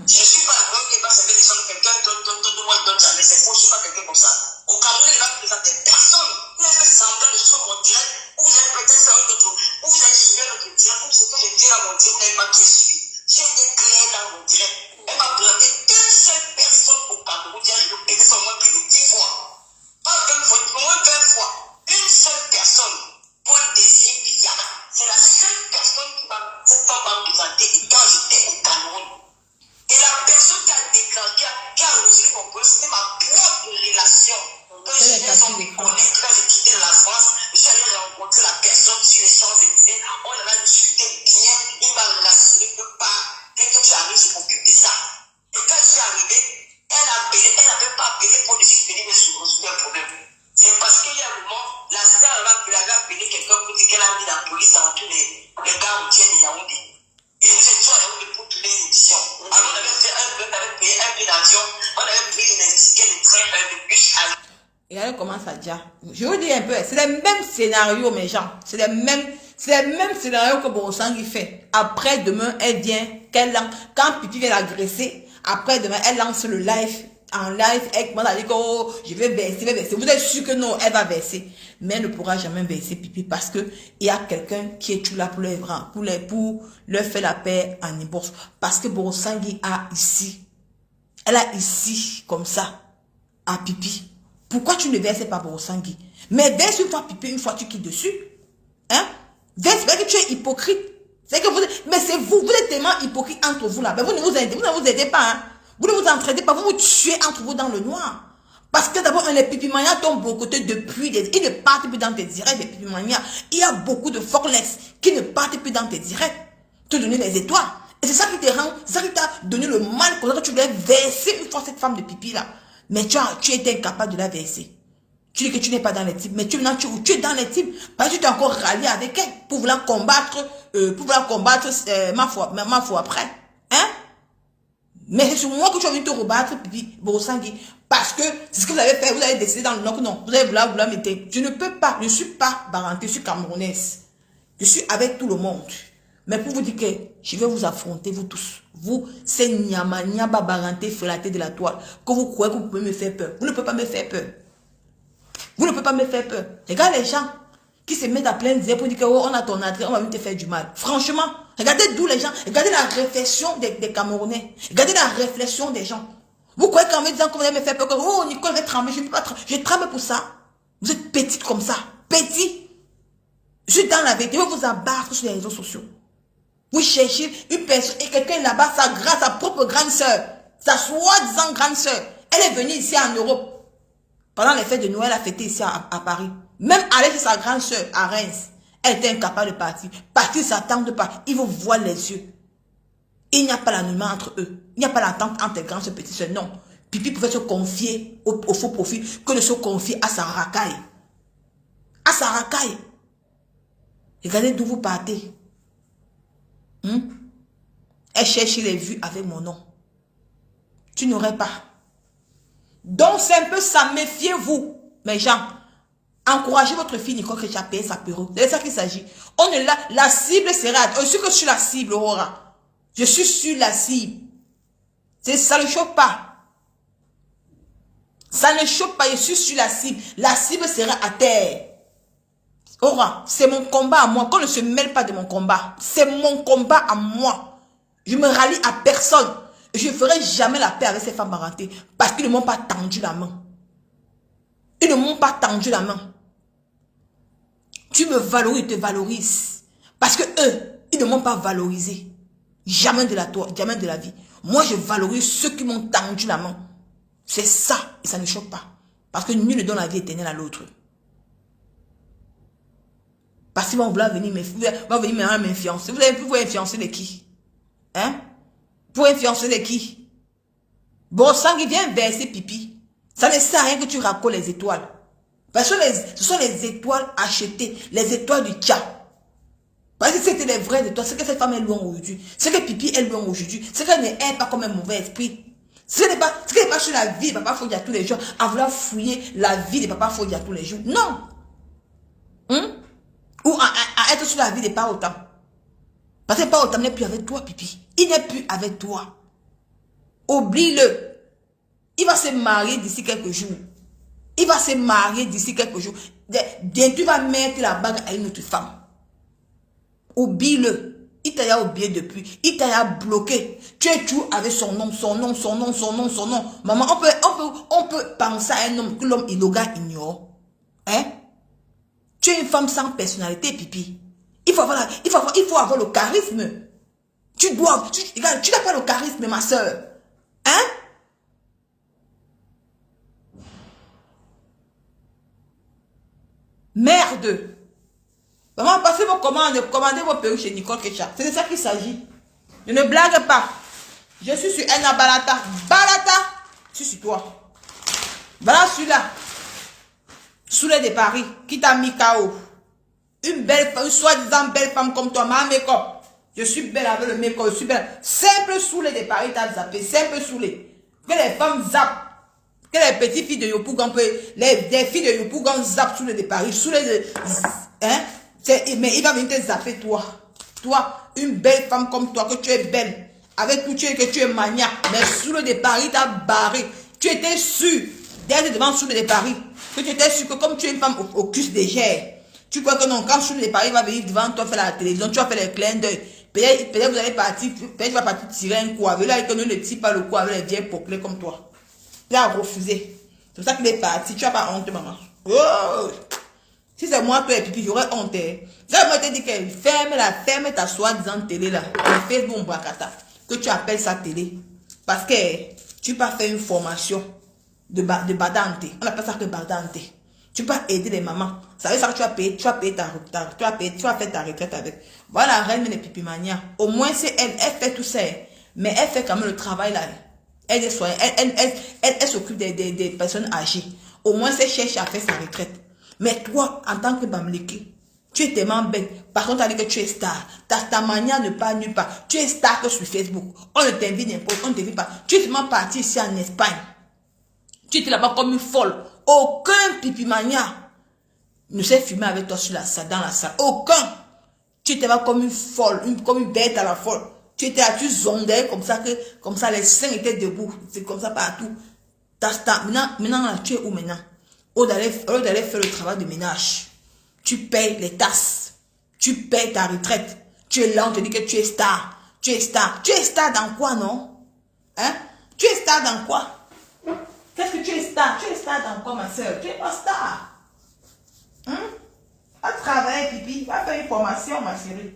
Je ne suis pas la première qui va servir les gens. Quelqu'un donne-moi, il donne jamais. C'est faux, je ne suis pas quelqu'un comme ça. Au Cameroun, il va présenter personne. Vous avez semblant de sur mon direct. Ou vous avez peut-être fait un autre. Ou vous avez suivi un autre direct. Ou ce que je dis à mon direct, vous n'avez pas tout suivi. J'ai été créé dans mon direct. Elle m'a présenté une seule personne au Cameroun. Je l'ai pété sur moins plus de 10 fois. Pas 20 fois, moins 20 fois. Une seule personne. Paul Désir Biana. C'est la seule personne qui cette femme m'a présenté quand j'étais au Cameroun. Et la personne qui a déclenché, qui a résolu mon problème, c'était ma propre relation. Quand je suis allé me connaître, quand j'ai quitté la France, je suis allé rencontrer la personne sur les Champs-Élysées. On en a discuté bien. Il m'a rassuré que dès que tu arrives, je m'occupe de ça. Et quand je suis arrivé, elle n'avait pas appelé pour décider de résoudre un problème. C'est parce qu'il y a un moment, la star avait appelé quelqu'un pour dire qu'elle a mis la police dans tous les gars routiers de Yaoundé. Et nous étions à Yaoundé pour toutes les éditions. Alors on avait fait on avait payé un billet d'avion, on avait pris une ticket de train, de bus à... Et elle commence à dire, je vous dis un peu, c'est les mêmes scénarios, mes gens. C'est les mêmes scénarios que Borosangui fait. Après, demain, elle vient, quand Pipi vient l'agresser, après, demain, elle lance le live. En live, elle commence à dire que oh, je vais verser. Vous êtes sûr que non, elle va verser. Mais elle ne pourra jamais verser Pipi parce que il y a quelqu'un qui est tout là pour leur faire la paix en divorce. Parce que Borosangui a ici, elle a ici, comme ça, à Pipi. Pourquoi tu ne verses pas Borosangui? Mais verse une fois Pipi, une fois tu quittes dessus. Hein? Verse, parce que tu es hypocrite. C'est que mais c'est vous êtes tellement hypocrite entre vous là. Mais vous ne vous aidez pas. Hein? Vous ne vous entraidez pas, vous vous tuez entre vous dans le noir. Parce que d'abord, les pipimanias tombent aux côtés depuis, ils ne partent plus dans tes directs, les pipimanias. Il y a beaucoup de forlex qui ne partent plus dans tes directs. Te donner les étoiles. Et c'est ça qui te rend, c'est ça qui t'a donné le mal pour que tu voulais verser une fois cette femme de pipi là. Mais tu étais incapable de la verser. Tu dis que tu n'es pas dans les types, mais tu es dans les types. Parce que tu t'es encore rallié avec elle pour vouloir combattre, ma foi après. Hein? Mais c'est sur moi que tu as envie de te rebattre, Pipi Borosangui. Parce que c'est ce que vous avez fait. Vous avez décidé dans le Nord que non. Vous allez vouloir mettre. Je ne peux pas. Je ne suis pas baranté. Je suis camerounaise. Je suis avec tout le monde. Mais pour vous dire que je vais vous affronter, vous tous. Vous, c'est Nyamania babaranté, frélaté de la toile, que vous croyez que vous pouvez me faire peur. Vous ne pouvez pas me faire peur. Vous ne pouvez pas me faire peur. Regarde les gens qui se mettent à plaindre pour dire que oh, on a ton adresse, on va venir te faire du mal. Franchement, regardez d'où les gens, regardez la réflexion des Camerounais. Regardez la réflexion des gens. Vous croyez qu'en me disant que vous allez me faire peur, que oh, Nicole va trembler, je ne peux pas trembler. Je tremble pour ça. Vous êtes petite comme ça. Petit. Je suis dans la vérité. Vous vous abattre sur les réseaux sociaux. Vous cherchez une personne et quelqu'un là-bas, sa propre grande sœur, sa soi-disant grande sœur. Elle est venue ici en Europe. Pendant les fêtes de Noël, elle a fêté ici à Paris. Même aller chez sa grande sœur à Reims, elle était incapable de partir. Partir, s'attendre pas. Ils vous voient les yeux. Il n'y a pas l'anonymat entre eux. Il n'y a pas l'attente entre les grandes et petites sœurs. Non. Pipi pouvait se confier au faux profil que de se confier à sa racaille. À sa racaille. Regardez d'où vous partez. Elle cherche les vues avec mon nom. Tu n'aurais pas. Donc c'est un peu ça. Méfiez-vous, mes gens. Encouragez votre fille Nicole qui a payé sa perruque. C'est de ça qu'il s'agit. La cible sera. Je suis que je suis la cible, Aurora. Je suis sur la cible. Ça ne choque pas. Ça ne choque pas. Je suis sur la cible. La cible sera à terre. Aura, c'est mon combat à moi. Qu'on ne se mêle pas de mon combat. C'est mon combat à moi. Je me rallie à personne. Je ne ferai jamais la paix avec ces femmes parentées. Parce qu'ils ne m'ont pas tendu la main. Ils ne m'ont pas tendu la main. Tu me valorises, ils te valorisent. Parce que eux, ils ne m'ont pas valorisé. Jamais de la vie. Moi, je valorise ceux qui m'ont tendu la main. C'est ça. Et ça ne choque pas. Parce que nul ne donne la vie éternelle à l'autre. Parce qu'ils vont vouloir venir m'influencer. Vous avez pu vous influencer de qui? Hein? Pour influencer de qui? Bon sang, il vient verser pipi. Ça ne sert à rien que tu racoles les étoiles. Parce que ce sont les étoiles achetées. Les étoiles du tcha. Parce que c'était les vraies étoiles. C'est que cette femme est loin aujourd'hui. C'est que pipi est loin aujourd'hui. C'est qu'elle n'est pas comme un mauvais esprit. Ce n'est pas sur la vie de Papa Fodia tous les jours. À vouloir fouiller la vie de Papa Fodia tous les jours. Non. Ou à être sur la vie de pas autant. Parce que pas autant n'est plus avec toi, pipi. Il n'est plus avec toi. Oublie-le. Il va se marier d'ici quelques jours. Il va se marier d'ici quelques jours. Tu vas mettre la bague à une autre femme. Oublie-le. Il t'a oublié depuis. Il t'a bloqué. Tu es toujours avec son nom. Maman, on peut penser à un homme que l'homme Iloga ignore. Hein? Tu es une femme sans personnalité, pipi. Il faut avoir le charisme. Tu n'as pas le charisme, ma soeur. Hein? Merde. Maman, passez vos commandes, commandez vos perruques chez Nicole Kecha. C'est de ça qu'il s'agit. Je ne blague pas. Je suis sur Enna Balata. Balata, je suis sur toi. Voilà celui-là. Soulé de Paris, qui t'a mis KO. Une soi-disant belle femme comme toi, ma make-up. Je suis belle avec le make-up, je suis belle. Simple saoulé de Paris, t'as zappé. Simple saoulé. Que les femmes zappent. Que les petites filles de Yopougon, les filles de Yopougon zappent saoulé de Paris. Saoulé de... Hein? Mais il va venir te zapper, toi. Toi, une belle femme comme toi, que tu es belle. Avec tout, que tu es maniaque. Mais saoulé de Paris, t'as barré. Tu étais sûr, derrière devant saoulé de Paris, que tu étais sûr que comme tu es une femme au cul légère, tu crois que non, quand saoulé de Paris va venir devant toi faire la télévision, tu vas faire les clins d'œil. Peut-être vous allez partir, peut-être tu vas partir tirer un coup avec là, et que ne le tire pas le coup avec les vieilles poclées comme toi. Il a refusé. C'est pour ça qu'il est parti. Tu n'as pas honte, maman. Oh! Si c'est moi, toi et pipi, j'aurais honte. Moi, je te dis que ferme ta soi-disant télé là. Le Facebook Mbakata. Que tu appelles ça télé. Parce que tu peux faire une formation de badante. On appelle ça que badante. Tu peux aider les mamans. Ça veut dire que tu vas faire ta retraite avec. Voilà la reine de Pipimania. Au moins, c'est elle fait tout ça. Mais elle fait quand même le travail là. Elle est soignée. Elle s'occupe des personnes âgées. Au moins, c'est cherche à faire sa retraite. Mais toi, en tant que Bamleke, tu es tellement belle. Par contre, tu as dit que tu es star. Ta manière ne part nulle part. Tu es star que sur Facebook. On ne t'invite n'importe, on ne t'invite pas. Tu es tellement parti ici en Espagne. Tu étais là-bas comme une folle. Aucun pipimania ne s'est filmé avec toi dans la salle. Aucun. Tu étais là comme une folle, comme une bête à la folle. Tu étais là, tu zondais comme ça les seins étaient debout. C'est comme ça partout. Maintenant là, tu es où maintenant? Au lieu d'aller faire le travail de ménage, tu payes les tasses. Tu payes ta retraite. Tu es là, on te dit que tu es star. Tu es star. Tu es star dans quoi, non? Hein? Tu es star dans quoi? Qu'est-ce que tu es star? Tu es star dans quoi, ma soeur? Tu es pas star. Hein? Va travailler, pipi. Va faire une formation, ma chérie.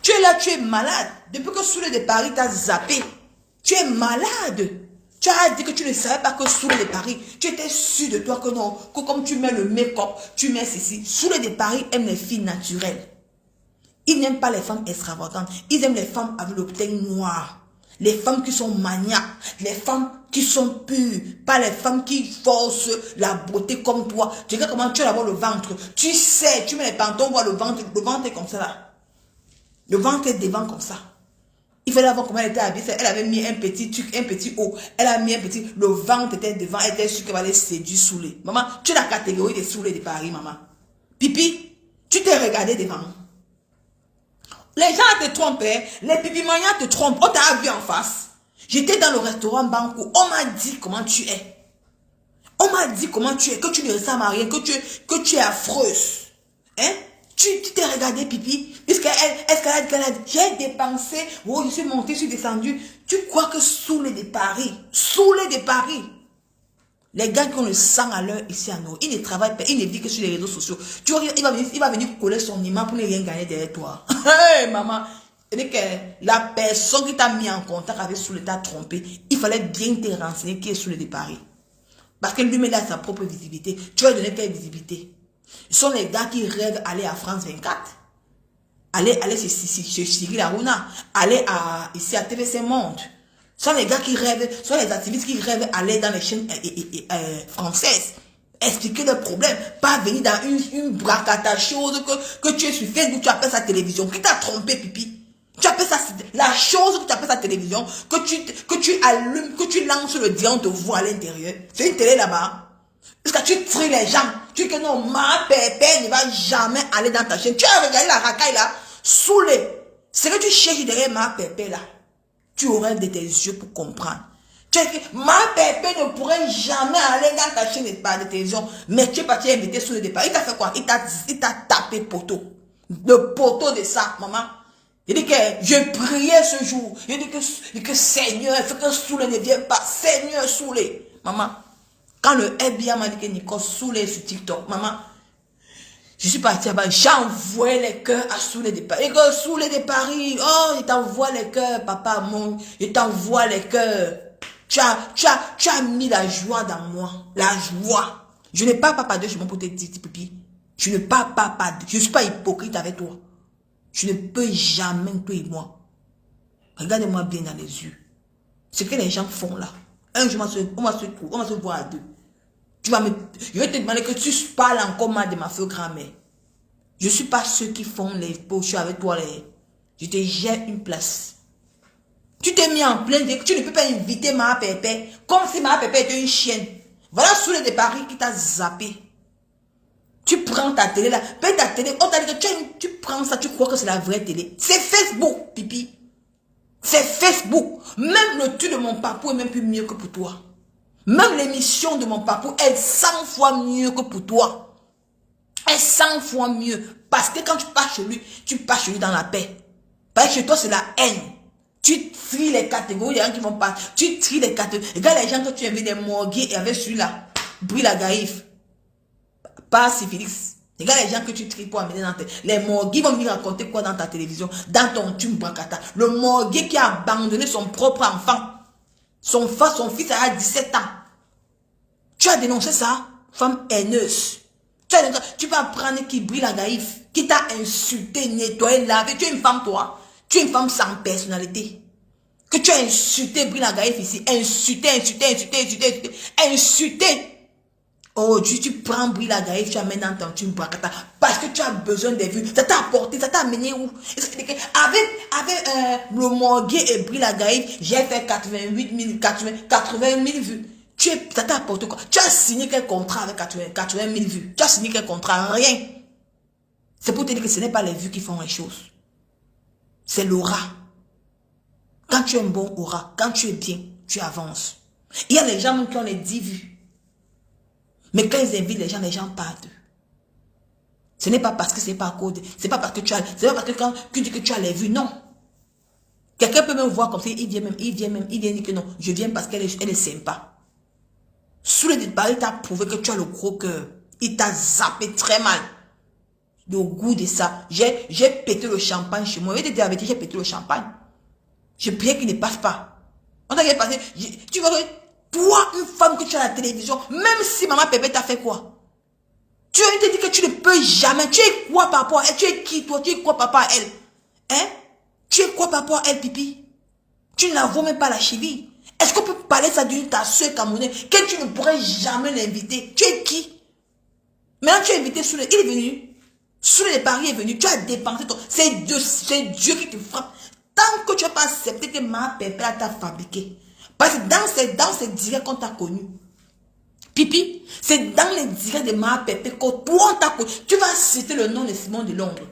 Tu es là, tu es malade. Depuis que Soulé de Paris t'a zappé, tu es malade. Tu as dit que tu ne savais pas que Soulé de Paris, tu étais sûr de toi que non, que comme tu mets le make-up, tu mets ceci. Soulé de Paris aime les filles naturelles. Ils n'aiment pas les femmes extravagantes. Ils aiment les femmes avec le teint noir. Les femmes qui sont maniaques. Les femmes qui sont pures. Pas les femmes qui forcent la beauté comme toi. Tu regardes comment tu as d'abord le ventre. Tu sais, tu mets les pantalons, voir le ventre est comme ça là. Le ventre est devant comme ça. Il fallait voir comment elle était habillée. Elle avait mis un petit truc, un petit haut. Elle a mis un petit... Le ventre était devant. Elle était sûre qu'elle allait séduire Soulé. Maman, tu es la catégorie des Soulé de Paris, maman. Pipi, tu t'es regardé devant. Les gens te trompent, hein? Les pipimanias te trompent. On t'a vu en face. J'étais dans le restaurant Banco. On m'a dit comment tu es. On m'a dit comment tu es. Que tu ne ressembles à rien. Que tu es affreuse. Hein? Tu t'es regardé, pipi. Est-ce qu'elle a dit, j'ai dépensé. Oh, je suis montée, je suis descendue. Tu crois que Soulé de Paris. Soulé de Paris. Les gars qui ont le sang à l'heure ici à nous, ils ne travaillent pas, ils ne vivent que sur les réseaux sociaux. Tu vois, il va venir coller son image pour ne rien gagner derrière toi. Hey, maman, c'est-à-dire que la personne qui t'a mis en contact avec Soulé t'a trompé. Il fallait bien te renseigner qui est Soulé de Paris. Parce que lui-même a sa propre visibilité. Tu vas donner quelle visibilité? Ce sont les gars qui rêvent d'aller à France 24. Aller chez Cyril Hanouna. Aller ici à TVC Monde. Ce sont les gars qui rêvent, ce sont les activistes qui rêvent d'aller dans les chaînes françaises. Expliquer le problème. Pas venir dans une bracata chose que tu es sur Facebook, tu appelles ça télévision. Qui t'a trompé, pipi? Tu appelles ça, la chose que tu appelles ça télévision, que tu allumes, que tu lances le diamant, on te voit à l'intérieur. C'est une télé là-bas. Parce que tu tries les gens. Tu dis que non, ma pépé ne va jamais aller dans ta chaîne. Tu as regardé la racaille là, Soulé. C'est que tu cherches derrière ma pépé là. Tu aurais de tes yeux pour comprendre. Tu as dit, ma pépé ne pourrait jamais aller dans ta chaîne de télévision. Mais tu es parti inviter Soulé de Paris. Il t'a fait quoi? Il t'a tapé poteau. Le poteau de ça, maman. Il dit que je priais ce jour. Il dit que Seigneur, il faut que Soulé ne vienne pas. Seigneur Soulé. Maman, quand le FBI m'a dit que Nicole Soulé sur TikTok, maman, je suis partie là-bas, j'ai envoyé les cœurs à Soulé de Paris. Et que Soulé de Paris, oh, je t'envoie les cœurs, papa, mon, je t'envoie les cœurs. Tu as mis la joie dans moi, la joie. Je n'ai pas papa de chez moi pour te dire, pipi. Je ne parle pas, je ne suis pas hypocrite avec toi. Je ne peux jamais, toi et moi. Regardez-moi bien dans les yeux. Ce que les gens font là. Un jour, on va se voir à deux. Je vais te demander que tu parles encore mal de ma feu grand-mère. Je ne suis pas ceux qui font les poches avec toi. Je te jette une place. Tu t'es mis en plein de... Tu ne peux pas inviter ma pépé comme si ma pépé était une chienne. Voilà Soulé de Paris qui t'a zappé. Tu prends ta télé là. Paye ta télé. On t'a dit que tu prends ça, tu crois que c'est la vraie télé. C'est Facebook, pipi. C'est Facebook. Même le tu de mon papou est même plus mieux que pour toi. Même l'émission de mon papou est 100 fois mieux que pour toi. Est 100 fois mieux. Parce que quand tu pars chez lui, tu pars chez lui dans la paix. Parce que chez toi, c'est la haine. Tu tries les catégories, les gens qui vont pas. Tu tries les catégories. Regarde les gens que tu invites des morgues et avec celui-là, Brie la Gaïf. Pas syphilis. Regarde les gens que tu tries pour amener dans tes... Les morgues vont venir raconter quoi dans ta télévision, dans ton tube bracata. Le morgue qui a abandonné son propre enfant. Son fils a 17 ans. Tu as dénoncé ça, femme haineuse. Tu vas prendre qui brille la gaïf, qui t'a insulté, nettoyé, lavé. Tu es une femme, toi. Tu es une femme sans personnalité. Que tu as insulté, brille la gaïf ici. Insulté. Aujourd'hui, tu prends brille la gaïf, tu amènes dans ton tube bracata. Parce que tu as besoin des vues. Ça t'a apporté, ça t'a amené où? Avec le morgue et brille la gaïf, j'ai fait 80 000 vues. Ça t'a apporté quoi? Tu as signé quel contrat avec 80 000 vues? Tu as signé quel contrat? Rien. C'est pour te dire que ce n'est pas les vues qui font les choses. C'est l'aura. Quand tu es un bon aura, quand tu es bien, tu avances. Il y a des gens qui ont les 10 vues. Mais quand ils invitent les gens partent. Ce n'est pas parce que c'est pas à cause. C'est pas parce que tu as. C'est pas parce que quand tu dis que tu as les vues, non. Quelqu'un peut même voir comme ça, il vient dire que non, je viens parce qu'elle est sympa. Sous le départ, il t'a prouvé que tu as le gros cœur. Il t'a zappé très mal. Le goût de ça. J'ai pété le champagne chez moi. Je vais te dire la vérité, j'ai pété le champagne. Je priais qu'il ne passe pas. On t'a passé. Tu vois que toi, une femme que tu as à la télévision, même si maman Pépé t'a fait quoi? Tu te dit que tu ne peux jamais. Tu es quoi par rapport à elle? Tu es qui toi? Tu es quoi par rapport à elle? Hein? Tu es quoi par rapport à elle, pipi? Tu ne la vois même pas la cheville. Est-ce qu'on peut parler ça d'une ta soeur camerounaise que tu ne pourrais jamais l'inviter? Tu es qui? Maintenant tu es invité sous le... Il est venu. Sous le pari est venu. Tu as dépensé ton... C'est Dieu qui te frappe. Tant que tu n'as pas accepté que ma Pépé t'a fabriqué. Parce que dans ces directs qu'on t'a connu. Pipi, c'est dans les directs de ma Pépé que toi on t'a connu. Tu vas citer le nom de Simon de Londres.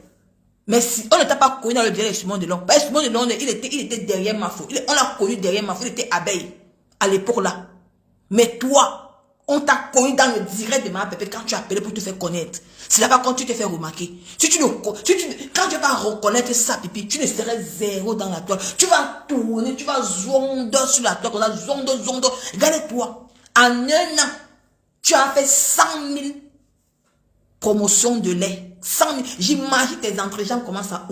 Mais si on ne t'a pas connu dans le direct de Simon de Londres. Parce que Simon de Londres, il était derrière ma faute. On l'a connu derrière ma faute. Il était abeille. À l'époque là. Mais toi, on t'a connu dans le direct de ma Pépé quand tu as appelé pour te faire connaître. C'est là-bas quand tu te fais remarquer. Quand tu vas reconnaître ça, pipi, tu ne serais zéro dans la toile. Tu vas tourner, tu vas zonder sur la toile, comme ça, zonder. Regarde-toi. En un an, tu as fait 100 000 promotions de lait. 100 000. J'imagine tes entrejambes comment ça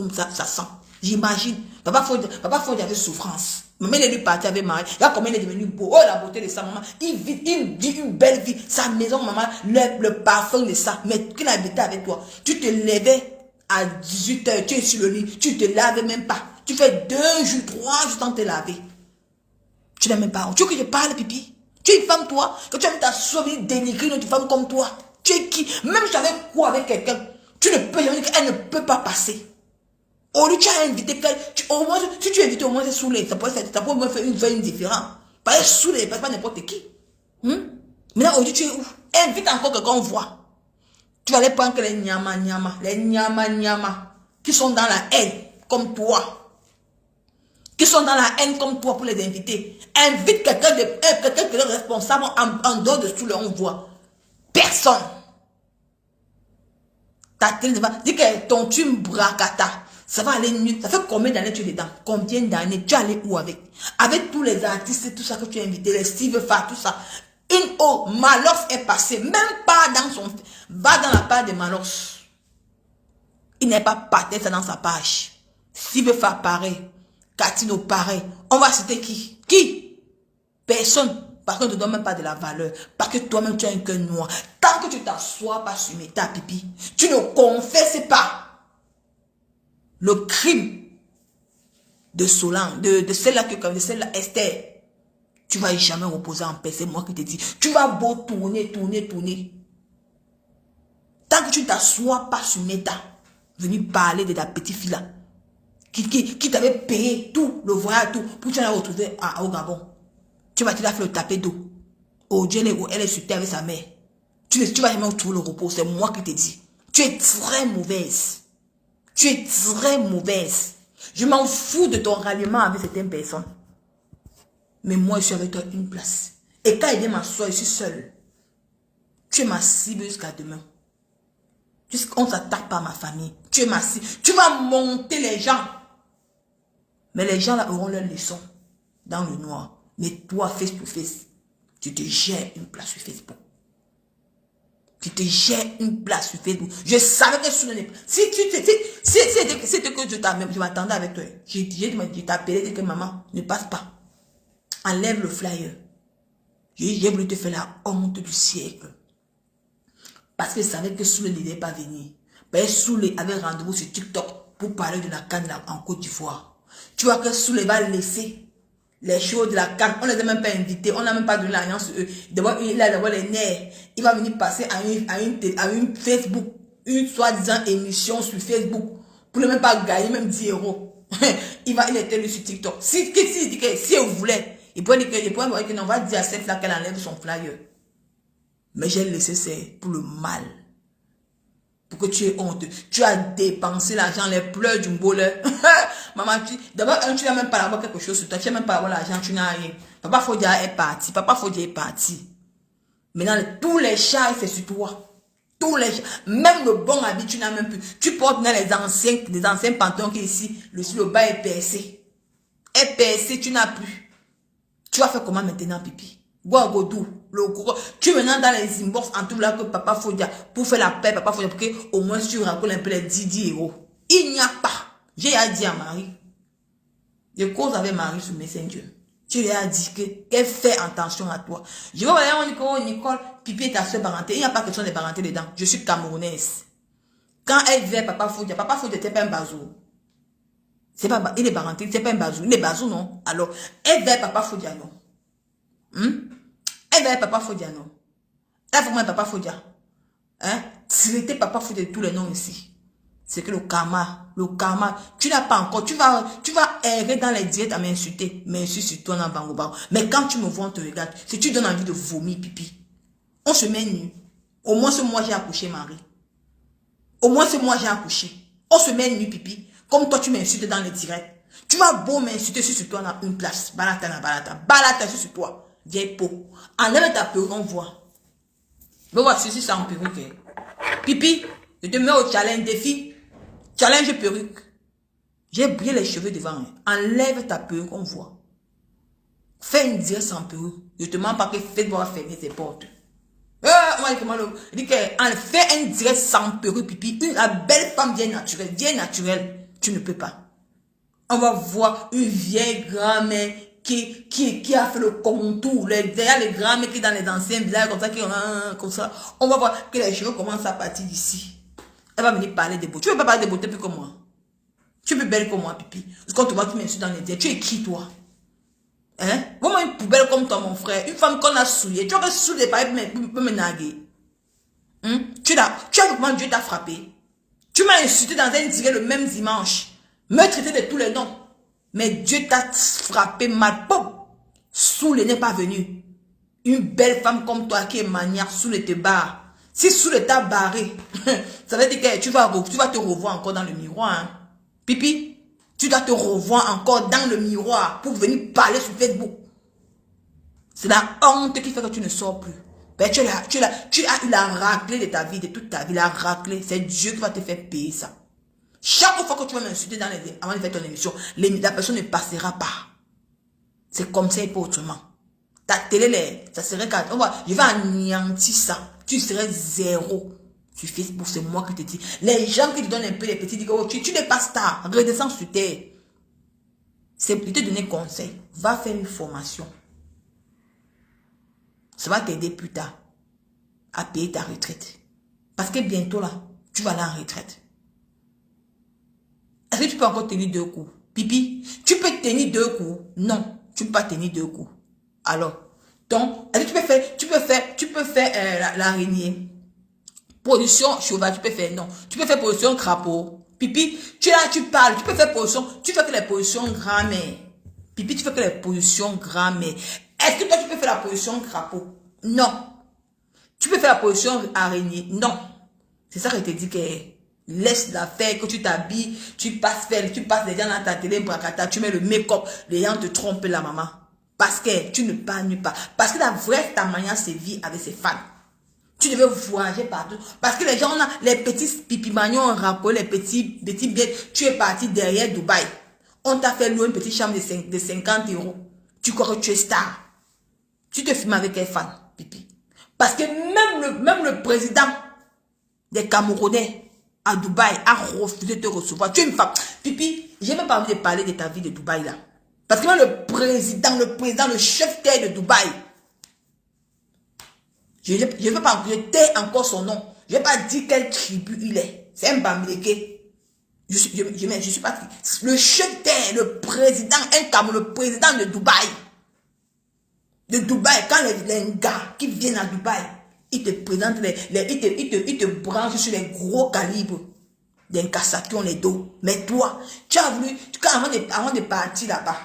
sent. J'imagine. Papa Ford avait souffrance. Maman, il est lui parti avec Marie. Là, comment il est devenu beau. Oh, la beauté de sa maman. Il vit une belle vie. Sa maison, maman, le parfum de ça. Mais qu'il habitait avec toi. Tu te levais à 18 h. Tu es sur le lit. Tu te laves même pas. Tu fais 2 jours, 3 jours sans te laver. Tu n'as même pas. Tu veux que je parle, pipi? Tu es une femme, toi? Que tu as mis ta sauver dénigrer une autre femme comme toi? Tu es qui? Même si tu avais quoi avec quelqu'un, tu ne peux jamais dire qu'elle ne peut pas passer. Au lieu, tu as invité au moins, si tu es invité, au moins c'est saoulé. Ça pourrait au moins faire une différence. Pas être saoulé, pas n'importe qui. Maintenant, aujourd'hui, tu es où? Invite encore quelqu'un, on voit. Tu vas aller prendre que les nyama, qui sont dans la haine, comme toi. Qui sont dans la haine comme toi pour les inviter. Invite quelqu'un qui est responsable en dehors de tout le on voit. Personne. Ta télé va dire que ton tune bracata. Ça va aller mieux. Ça fait combien d'années tu es dedans? Combien d'années? Tu es allé où avec? Avec tous les artistes et tout ça que tu as invité, les Steve Fa, tout ça. Malox est passé. Même pas dans son... Va dans la page de Malox. Il n'est pas parti ça dans sa page. Steve Fa pareil. Catino pareil. On va citer qui? Qui? Personne. Parce qu'on ne te donne même pas de la valeur. Parce que toi-même tu as un cœur noir. Tant que tu t'assois pas sur ta pipi, tu ne confesses pas le crime de Solange, de celle-là Esther. Tu vas jamais reposer en paix. C'est moi qui te dis. Tu vas beau tourner. Tant que tu t'assois pas sur Meta, venir parler de ta petite fille là, qui t'avait payé tout, le voyage, tout, pour que tu la retrouver au Gabon. Tu vas te la faire le taper d'eau. Au Dieu, elle est sur terre avec sa mère. Tu vas jamais retrouver le repos. C'est moi qui te dis. Tu es très mauvaise. Tu es très mauvaise. Je m'en fous de ton ralliement avec certaines personnes. Mais moi, je suis avec toi à une place. Et quand il vient m'asseoir, je suis seule. Tu es ma cible jusqu'à demain. Jusqu'on ne s'attaque pas à ma famille. Tu es ma cible. Tu vas monter les gens. Mais les gens là auront leur leçon dans le noir. Mais toi, face to face, tu te gères une place sur Facebook. Tu te gères une place sur Facebook. Je savais que sur le c'était que je m'attendais avec toi. Je t'appelais, dit que maman, ne passe pas. Enlève le flyer. J'ai voulu te faire la honte du siècle. Parce que je savais que Soulé n'allait pas venir. Parce que Soulé avait rendez-vous sur TikTok pour parler de la canne en Côte d'Ivoire. Tu vois que Soulé va laisser les choses de la canne. On ne les a même pas invités. On n'a même pas donné l'alliance sur eux. D'abord, il a d'abord les nerfs. Il va venir passer à une Facebook. Une soi-disant émission sur Facebook. Pour ne même pas gagner même 10 €. Il était lui sur TikTok. Si elle voulait, il pourrait dire que non, on va dire à cette là qu'elle enlève son flyer. Mais j'ai laissé c'est pour le mal. pour que tu aies honte. Tu as dépensé l'argent, les pleurs du boleur. Maman, d'abord, tu n'as même pas avoir quelque chose sur toi. Tu n'as même pas avoir l'argent, tu n'as rien. Papa Fodia est parti. Papa Fodia est parti. Maintenant, tous les chats, c'est sur toi. Tous les chats. Même le bon habit, tu n'as même plus. Tu portes dans les anciens pantalons qui ici, le bas est percé. Est percé, tu n'as plus. Tu vas faire comment maintenant, pipi? Godou, le gros. Tu es maintenant dans les inbox en tout là que Papa Fodia pour faire la paix, Papa Fodia, pour que au moins tu racontes un peu les 10 euros. Il n'y a pas. J'ai dit à Marie. Je cause avec Marie sur Messenger. Tu lui as dit qu'elle fait attention à toi. Je vais voir Nicole, pipi est ta soeur parenté. Il n'y a pas question de parenté dedans. Je suis camerounaise. Quand elle vient Papa Fodia n'était pas un bazou. C'est pas, il est parenté, c'est pas un bazou. Il est bazou, non? Alors, elle vient Papa Fodia, non? Elle va Papa Fodia, non? Elle va Papa Fodia. Hein? Traiter Papa Fodia de tous les noms ici. C'est que le karma, tu n'as pas encore, tu vas errer dans les diètes à m'insulter, m'insulter sur toi dans Bangoba. Mais quand tu me vois, on te regarde, si tu donnes envie de vomir, pipi, on se met nu. Au moins ce mois j'ai accouché, Marie. Au moins ce mois j'ai accouché. On se met nu, pipi. Comme toi, tu m'insultes dans les directs. Tu vas beau m'insulter sur toi dans une place. Balata. Balata sur toi. Vieille peau. Enlève ta perruque, on voit. Mais voir ceci, c'est en perruque. Pipi, je te mets au challenge, défi. Challenge perruque. J'ai brillé les cheveux devant. Enlève ta perruque, on voit. Fais une direct sans perruque. Je te demande pas que fais-moi fermer tes portes. Il dit que fais une direct sans perruque, pipi. La belle femme bien naturelle. Tu ne peux pas. On va voir une vieille grand-mère qui a fait le contour, derrière les grammes qui dans les anciens villages, comme ça, on va voir que les cheveux commencent à partir d'ici. Elle va venir parler de beauté. Tu ne veux pas parler de beauté plus que moi. Tu es plus belle que moi, pipi. Parce que quand tu vois, tu m'insultes dans les diètes. Tu es qui, toi? Hein? Vraiment une poubelle comme toi, mon frère. Une femme qu'on a souillée. Tu as souillé des pareils pour me naguer. Tu as comment Dieu t'a frappé. Tu m'as insulté dans un direct le même dimanche. Me traiter de tous les noms. Mais Dieu t'a frappé mal. Soule n'est pas venu. Une belle femme comme toi qui est manière, Soule te barre. Si Soule t'a barré, ça veut dire que tu vas te revoir encore dans le miroir. Hein? Pipi, tu dois te revoir encore dans le miroir pour venir parler sur Facebook. C'est la honte qui fait que tu ne sors plus. Ben, tu as eu la raclée de ta vie, de toute ta vie, la raclée. C'est Dieu qui va te faire payer ça. Chaque fois que tu vas m'insulter avant de faire ton émission, la personne ne passera pas. C'est comme ça et pas autrement. Ta télé, ça serait je vais anéantir ça. Tu serais zéro. Sur Facebook, c'est moi qui te dis. Les gens qui te donnent un peu les petits disent, oh, tu n'es pas star. Redescends sur terre. C'est pour te donner conseil. Va faire une formation. Ça va t'aider plus tard à payer ta retraite. Parce que bientôt là, tu vas aller en retraite. Est-ce que tu peux encore tenir 2 coups? Pipi, tu peux tenir 2 coups? Non, tu ne peux pas tenir 2 coups. Alors, donc, est-ce que tu peux faire l'araignée? Position cheval, tu peux faire non. Tu peux faire position crapaud. Pipi, tu parles, tu peux faire position, tu fais que les positions grand-mère. Pipi, tu fais que les positions grand-mère. Est-ce que toi tu peux faire la position crapaud? Non. Tu peux faire la position araignée? Non. C'est ça que je te dis que laisse la faire, que tu t'habilles, tu passes les gens dans ta télé, tu mets le make-up, les gens te trompent la maman. Parce que tu ne parles pas. Parce que la vraie ta manière se vit avec ses fans. Tu devais voyager partout. Parce que les gens, les petits pipimagnons ont racolé, les petits billets. Tu es parti derrière Dubaï. On t'a fait louer une petite chambre de 50 euros. Tu crois que tu es star. Tu te filmes avec quel fan, pipi. Parce que même le président des Camerounais à Dubaï a refusé de te recevoir. Tu es une femme. Pipi, j'ai même pas envie de parler de ta vie de Dubaï là. Parce que même le président, le chef terre de Dubaï, je ne veux pas, je tais encore son nom. Je ne vais pas dire quelle tribu il est. C'est un Bamileke. Je suis pas... Le chef terre, le président, le président de Dubaï. De Dubaï, quand les gars qui viennent à Dubaï, ils te présentent, ils te branchent sur les gros calibres des Cassation, les dos. Mais toi, tu as voulu, avant de partir là-bas,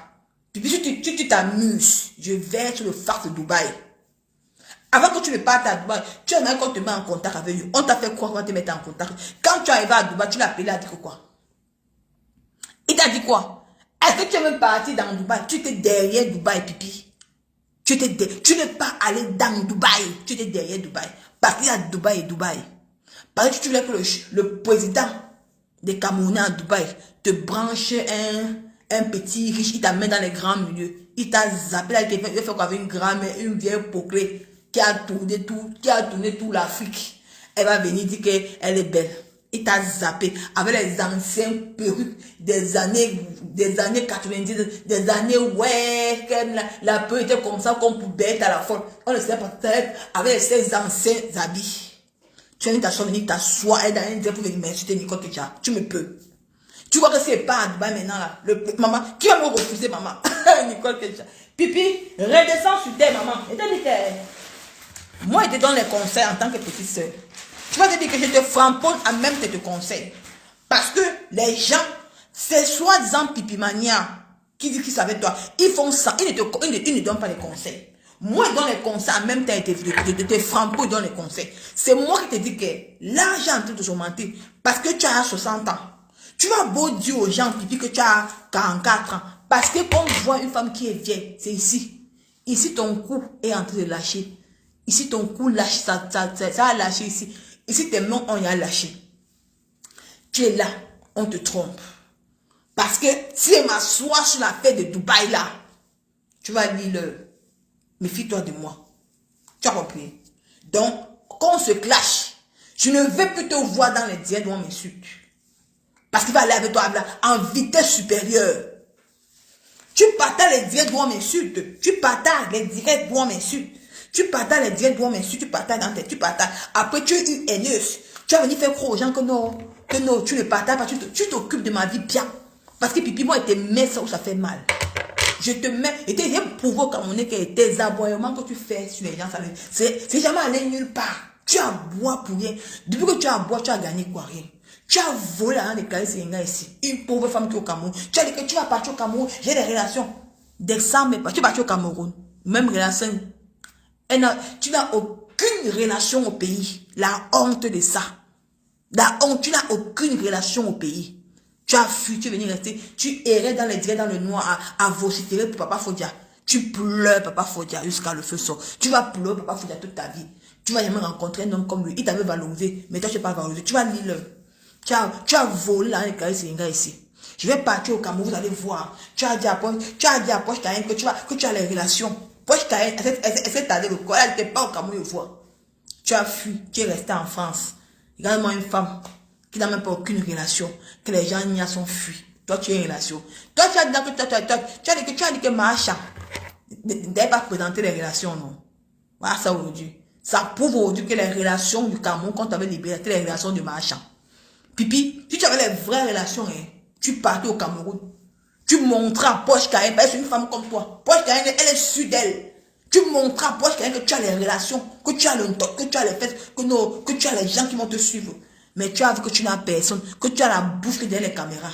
puis tu t'amuses, je vais sur le phare de Dubaï. Avant que tu ne partes à Dubaï, tu aimerais qu'on te mette en contact avec lui. On t'a fait quoi quand te mettre en contact? Quand tu es arrivé à Dubaï, tu l'as appelé, il a dit quoi? Il t'a dit quoi? Est-ce que tu es même parti dans Dubaï? Tu étais derrière Dubaï, pipi. Tu n'es pas allé dans Dubaï. Tu étais derrière Dubaï. Parce qu'il y a Dubaï et Dubaï. Parce que tu voulais que le président des Camerounais à Dubaï te branche un petit riche, il t'amène dans les grands milieux. Il t'a zappé, il a fait quoi avec une grand-mère, une vieille poclée qui a tourné tout l'Afrique. Elle va venir dire qu'elle est belle. Il t'a zappé avec les anciennes perruques des années 90, des années ouais, la peau était comme ça, comme pour bête à la folle. On ne sait pas, avec ces anciens habits. Tu viens venir t'asseoir dans un pour venir m'insulter Nicole Kecha. Tu me peux. Tu vois que c'est pas à Dubaï maintenant là. Maman, qui va me refuser maman? Nicole Kecha. Pipi, redescends sur terre maman. Et t'as dit que moi j'étais dans les conseils en tant que petite soeur. Tu vas te dire que je te framponne à même que te conseille. Parce que les gens, c'est soi-disant pipimania qui dit qu'ils savaient toi. Ils font ça, ils ne donnent pas les conseils. Moi, dans les conseils, en même temps, de te framponne dans les conseils. C'est moi qui te dis que l'argent est en train de s'augmenter. Parce que tu as 60 ans. Tu vas beau dire aux gens, pipi, que tu as 44 ans. Parce que quand on voit une femme qui est vieille, c'est ici. Ici, ton cou est en train de lâcher. Ici, ton cou lâche, ça a lâché ici. Ici, tes mains, on y a lâché. Tu es là, on te trompe. Parce que si elle m'assoit sur la fête de Dubaï, là, tu vas lire le... Méfie-toi de moi. Tu as compris? Donc, quand on se clash, je ne vais plus te voir dans les directs où on m'insulte. Parce qu'il va aller avec toi en vitesse supérieure. Tu partages les directs où on m'insulte. Tu partages les directs où on m'insulte. Tu partages les directs où on m'insulte. Tu partages dans tes... Tu partages. Après, tu es une haineuse. Tu vas venir faire croire aux gens que non, tu ne partages pas. Tu t'occupes de ma vie bien. Parce que pipi, moi, je te mets ça où ça fait mal. Je te mets, et tu prouvé comme on est que tes aboiements que tu fais sur les gens, c'est jamais aller nulle part. Tu as bois pour rien. Depuis que tu as bois, tu as gagné quoi? Rien. Tu as volé dans les carrés ici. Une pauvre femme qui est au Cameroun. Tu as dit que tu vas partir au Cameroun. J'ai des relations. D'exemple, mais tu vas partir au Cameroun. Même relation. Tu n'as aucune relation au pays. La honte de ça. La honte, tu n'as aucune relation au pays. Tu as fui, tu es venu rester, tu errais dans les directs, dans le noir, à vociférer pour Papa Fodia. Tu pleures Papa Fodia jusqu'à le feu sort. Tu vas pleurer Papa Fodia toute ta vie. Tu vas jamais rencontrer un homme comme lui. Il t'avait valorisé, mais toi tu n'es pas valorisé. Tu vas lire le. Tu as volé dans les carrés ici. Je vais partir au Cameroun, vous allez voir. Tu as dit à Poche Caïn que tu as les relations. Poche Caïn, elle s'est allée le corps, elle n'était pas au Cameroun, je vois. Tu as fui, tu es resté en France. Regarde-moi une femme qui n'a même pas aucune relation, que les gens n'y sont fuis. Toi, tu as une relation. Toi, tu as dit que Macha n'avait pas présenté les relations, non. Voilà ça aujourd'hui. Ça prouve aujourd'hui que les relations du Cameroun, quand tu avais libéré, c'était les relations de Macha. Pipi, si tu avais les vraies relations, hein, tu partais au Cameroun. Tu montrais à Poche Caïn, c'est une femme comme toi. Poche Caïn, elle est sûre d'elle. Tu montrais à Poche Caïn que tu as les relations, que tu as le top, que tu as les fesses, que tu as les gens qui vont te suivre. Mais tu as vu que tu n'as personne, que tu as la bouche derrière les caméras.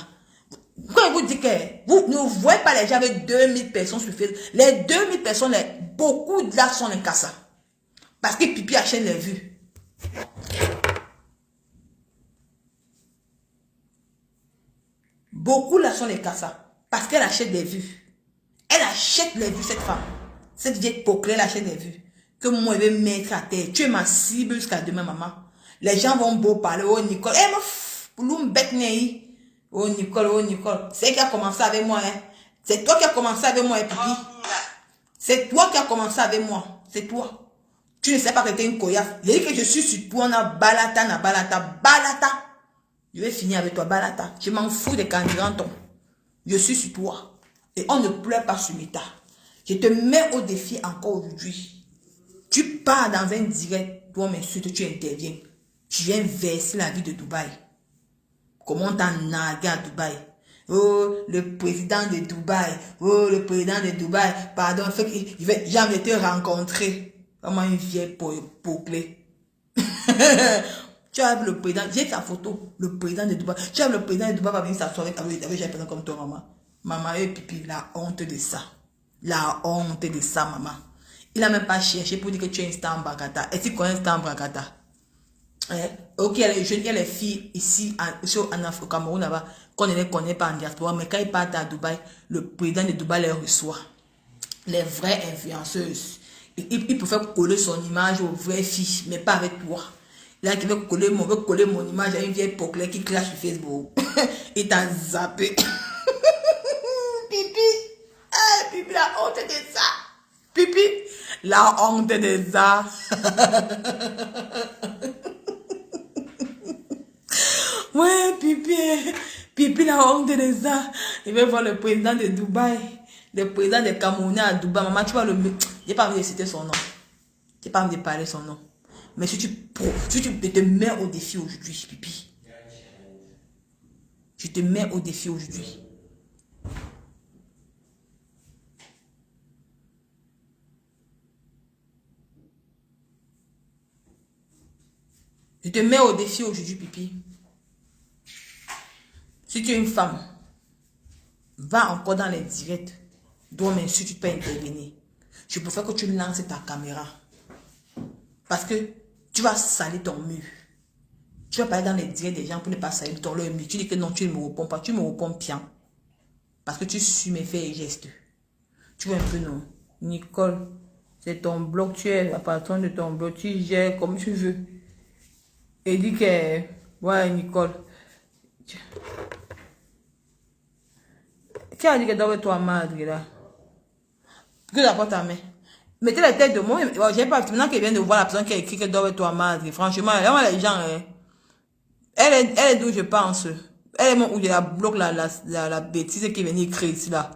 Quand vous dites que vous ne voyez pas les gens avec 2000 personnes sur Facebook, les 2000 personnes, beaucoup de là sont les cassas. Parce que Pipi achète les vues. Beaucoup là sont les cassas. Parce qu'elle achète des vues. Elle achète les vues, cette femme. Cette vieille poclée, elle achète des vues. Que moi, je vais mettre à terre. Tu es ma cible jusqu'à demain, maman. Les gens vont beau parler. Oh, Nicole. Eh, oh, Nicole, oh, Nicole. C'est qui a commencé avec moi, hein. C'est toi qui as commencé avec moi, hein, Pipi. C'est toi qui as commencé avec moi. C'est toi. Tu ne sais pas que tu es une coyasse. J'ai dit que je suis sur toi, on a balata, balata. Je vais finir avec toi, balata. Je m'en fous des candidats. Je suis sur toi. Et on ne pleure pas sur l'État. Je te mets au défi encore aujourd'hui. Tu pars dans un direct, toi m'insultes, tu interviens. Tu viens verser la vie de Dubaï. Comment t'as nagué à Dubaï? Oh, le président de Dubaï. Oh, le président de Dubaï. Pardon, jamais te rencontrer. Comment une vieille poclée. Tu as le président, j'ai ta photo, le président de Dubaï. Tu as le président de Dubaï va venir s'asseoir avec un président comme toi, maman. Maman, et Pipi, la honte de ça. La honte de ça, maman. Il n'a même pas cherché pour dire que tu es un star en Bracata. Est-ce qu'il connaît un star en Bracata? Ok, il y a les jeunes, il y a les filles ici, au Cameroun, là-bas, qu'on ne les connaît pas en diaspora, mais quand ils partent à Dubaï, le président de Dubaï les reçoit. Les vraies influenceuses. Il préfère coller son image aux vraies filles, mais pas avec toi. Là, qui veut coller mon image à une vieille poclée qui clash sur Facebook. Il t'a zappé. Pipi. Pipi, la honte de ça. Pipi, la honte de ça. Ouais, Pipi. Pipi, la honte de ça. Il veut voir le président de Dubaï. Le président des Camerounais à Dubaï. Maman, tu vas le... J'ai pas envie de citer son nom. J'ai pas envie de parler son nom. Mais si tu te mets au défi aujourd'hui, Pipi. Je te mets au défi aujourd'hui. Je te mets au défi aujourd'hui, Pipi. Si tu es une femme, va encore dans les directs. Donc, même si tu peux intervenir. Je préfère que tu lances ta caméra. Parce que tu vas salir ton mur. Tu vas parler dans les directs des gens pour ne pas salir ton mur. Tu dis que non, tu ne me réponds pas. Tu me réponds bien. Parce que tu suis mes faits et gestes. Tu vois un peu, non? Nicole, c'est ton blog. Tu es la patronne de ton blog. Tu gères comme tu veux. Et dit que... Ouais, Nicole. Qui a dit que dors-toi madre, là? Que la porte à main. Mettez la tête de moi. J'ai pas... Maintenant qu'elle vient de voir la personne qui a écrit que dors-toi madre. Franchement, les gens... Elle est d'où je pense. Elle est où je la bloque la bêtise qui vient écrire ici là.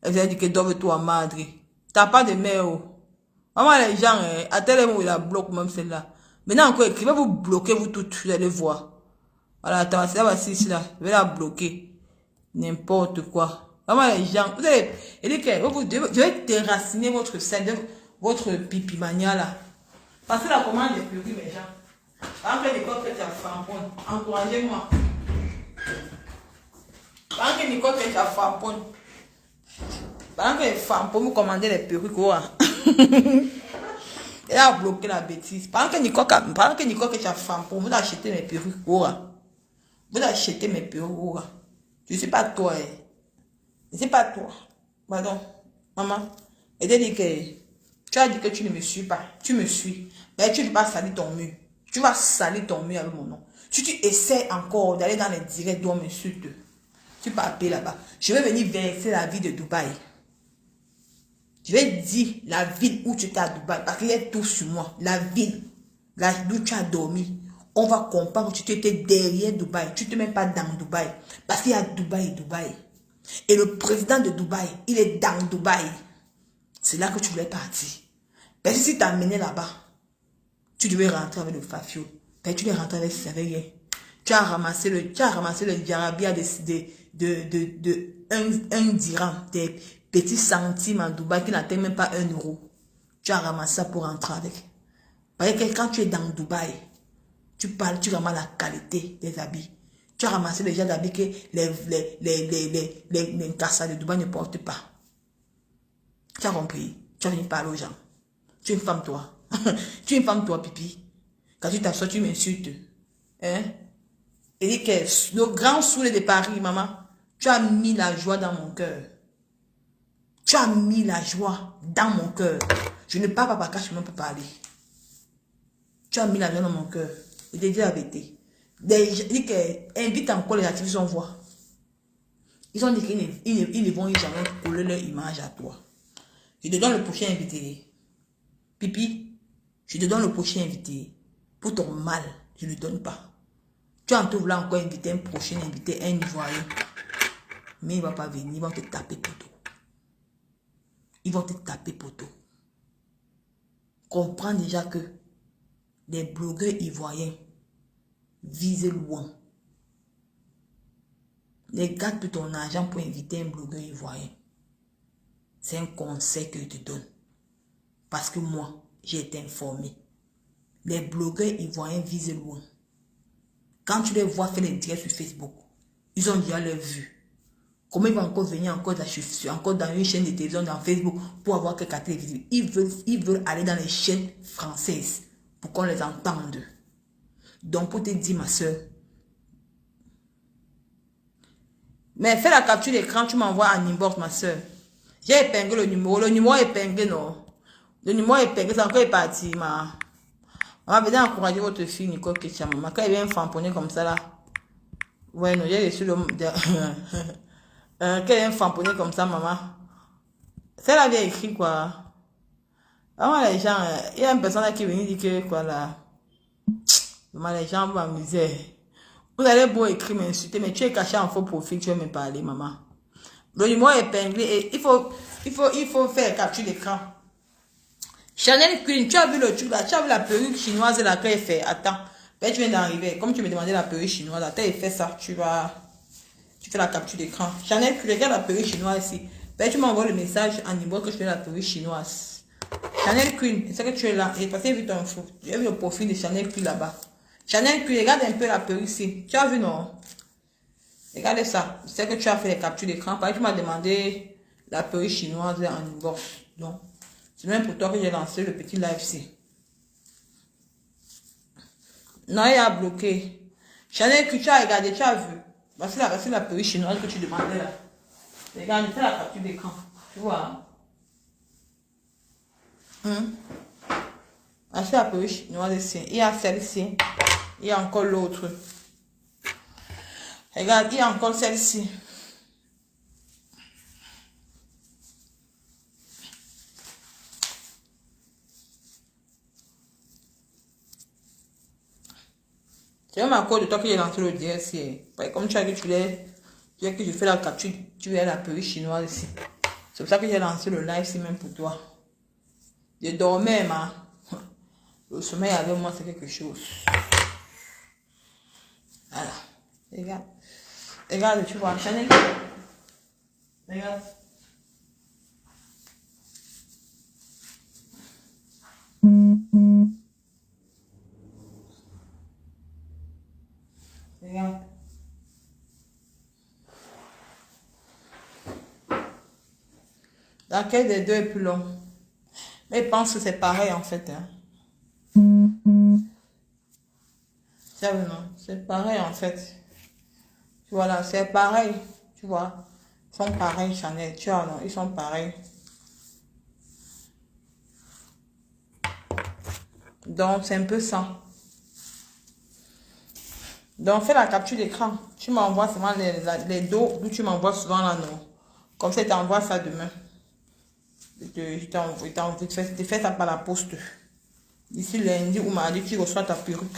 Elle vient dire que dors-toi madre. T'as pas de mère. Vraiment les gens, à tel moment où je la bloque même celle-là. Maintenant encore écrivez, vous bloquez vous toutes, vous allez voir. Voilà, attends, c'est là ici là. Je vais la bloquer. N'importe quoi. Vraiment les gens, vous allez, et dit que je vais déraciner votre scène, votre pipi mania là. Parce que la commande est plus mes gens. Pendant que Nicole fait sa framponne, encouragez-moi. Pendant que Nicole fait sa framponne, pendant que les femmes pour me commander les perruques, elle a bloqué la bêtise. Pendant que Nicole fait sa framponne, vous achetez mes perruques, vous achetez mes perruques. Je ne suis pas toi. Je ne suis pas toi. Pardon, maman. Et dit que tu as dit que tu ne me suis pas. Tu me suis. Mais tu ne vas pas salir ton mur. Tu vas salir ton mur avec mon nom. Si tu essaies encore d'aller dans les directs d'homme insulte, tu peux appeler là-bas. Je vais venir verser la vie de Dubaï. Je vais dire la ville où tu étais à Dubaï. Parce qu'il y a tout sur moi. La ville. Là où tu as dormi. On va comprendre que tu étais derrière Dubaï. Tu ne te mets pas dans Dubaï. Parce qu'il y a Dubaï et Dubaï. Et le président de Dubaï, il est dans Dubaï. C'est là que tu voulais partir. Parce que si tu amené là-bas, tu devais rentrer avec le fafio. Mais tu es rentré avec rien. Tu as ramassé le djarabia de 1 dirham, des petits centimes en Dubaï qui n'atteignent même pas 1 euro. Tu as ramassé ça pour rentrer avec. Parce que quand tu es dans Dubaï, tu parles, tu ramasses la qualité des habits. Tu as ramassé les gens d'habits que les cassas de Dubaï ne portent pas. Tu as compris. Tu as venu parler aux gens. Tu es une femme, toi. Tu es une femme, toi, Pipi. Quand tu t'assois, tu m'insultes. Hein? Et dit que le grand soleil de Paris, maman, tu as mis la joie dans mon cœur. Tu as mis la joie dans mon cœur. Je ne parle pas parce que je ne peux pas parler. Tu as mis la joie dans mon cœur. Je te dis la vérité. Il dit que invite encore les activistes, on voit. Ils ont dit qu'ils ne vont jamais coller leur image à toi. Je te donne le prochain invité. Pipi, je te donne le prochain invité. Pour ton mal, je ne le donne pas. Tu as vouloir encore inviter un prochain invité, un Ivoirien. Mais il ne va pas venir, ils vont te taper poteau. Ils vont te taper poteau. Comprends déjà que les blogueurs ivoiriens visent loin. Les gars de ton argent pour inviter un blogueur ivoirien. C'est un conseil que je te donne. Parce que moi, j'ai été informé. Les blogueurs ivoiriens visent loin. Quand tu les vois faire les directs sur Facebook, ils ont déjà leur vue. Comment ils vont encore venir encore dans une chaîne de télévision, dans Facebook, pour avoir quelques télévisions? Ils veulent aller dans les chaînes françaises pour qu'on les entende. Donc, pour te dire, ma soeur, mais fais la capture d'écran, tu m'envoies en inbox, ma soeur. J'ai épinglé le numéro est épinglé, non? Le numéro est épinglé, c'est encore parti, ma. Maman, venez encourager votre fille, Nicole Ketia, maman. Quand elle vient famponner comme ça, là. Ouais, non, j'ai reçu le. Quand elle vient famponner comme ça, maman. C'est la vieille écrit, quoi. Vraiment, les gens, il y a une personne là qui est venue dire que, quoi, là. Vraiment, les gens vont m'amuser. Vous allez beau écrire, m'insulter, mais tu es caché en faux profil, tu vas me parler, maman. Le numéro est épinglé et il faut faire capture d'écran. Chanel Queen, tu as vu le truc là, tu as vu la perruque chinoise là qu'elle fait. Attends, ben, tu viens d'arriver. Comme tu me demandais la perruque chinoise, là, tu as fait ça, tu fais la capture d'écran. Chanel Queen, regarde la perruque chinoise ici. Ben, tu m'envoies le message en niveau que je fais la perruque chinoise. Chanel Queen, c'est que tu es là. J'ai passé vu ton fou. J'ai vu le profil de Chanel Queen là-bas. Chanel Queen, regarde un peu la perruque ici. Tu as vu, non? Regardez ça. C'est que tu as fait les captures d'écran. Parce que tu m'as demandé la perruque chinoise en inbox. Donc, c'est même pour toi que j'ai lancé le petit live ici. Non, il a bloqué. Chanel Queen, tu as regardé, tu as vu. Voici la perruque chinoise que tu demandais là. Regarde, c'est la capture d'écran. Tu vois? Voici la perruque chinoise ici. Il y a celle-ci. Il y a encore l'autre. Regarde, il y a encore celle-ci. C'est même à cause de toi que j'ai lancé le DSC. Comme tu as dit, tu as que je fais la capture, tu es la perruque chinoise ici. C'est pour ça que j'ai lancé le live ici même pour toi. Je dormais, ma. Le sommeil avec moi, c'est quelque chose. Voilà. Regarde. Regarde, tu vois, Chanel. Regarde. Regarde. Laquelle des deux est plus long? Mais je pense que c'est pareil en fait. Hein. C'est pareil en fait. Voilà, c'est pareil. Tu vois. Ils sont pareils, Chanel. Tu vois, non, ils sont pareils. Donc, c'est un peu ça. Donc, fais la capture d'écran. Tu m'envoies souvent les dos, d'où tu m'envoies souvent là, non. Comme ça, tu t'envoies ça demain. Je fais ça par la poste. D'ici lundi ou mardi, tu reçois ta perruque.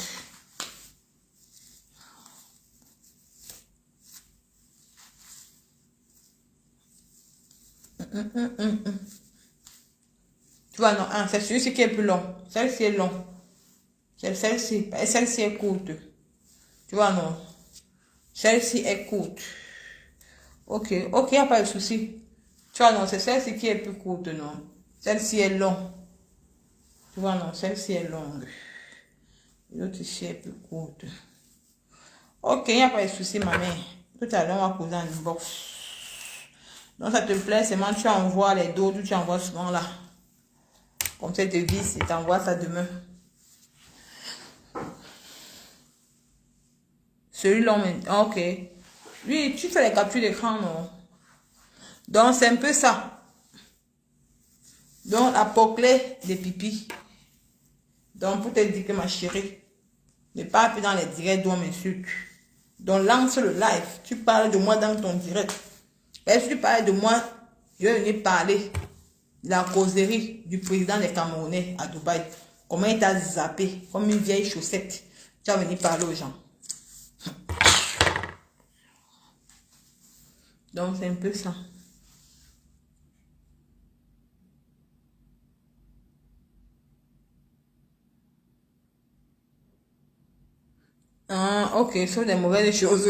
Tu vois, non, c'est celui-ci qui est plus long. Celle-ci est long. Celle-ci. Celle-ci est courte. Tu vois, non. Celle-ci est courte. Ok, il n'y a pas de souci. Tu vois, non, c'est celle-ci qui est plus courte, non. Celle-ci est longue. Tu vois, non, celle-ci est longue. L'autre ici est plus courte. Ok, il n'y a pas de souci, ma mère. Tout à l'heure, on va poser un inbox. Donc, ça te plaît, seulement tu envoies les dos, tu envoies souvent là. Comme ça, tu vis et t'envoies ça demain. Celui-là, ok. Lui, tu fais les captures d'écran, non? Donc, c'est un peu ça. Donc, la poclée des pipis. Donc, pour te dire que ma chérie, ne parle plus dans les directs d'où on m'insulte. Donc, lance le live. Tu parles de moi dans ton direct. Et si tu parles de moi, je vais venir parler de la causerie du président des Camerounais à Dubaï. Comment il t'a zappé comme une vieille chaussette. Tu vas venir parler aux gens. Donc, c'est un peu ça. Ah, ok, ce sont des mauvaises choses.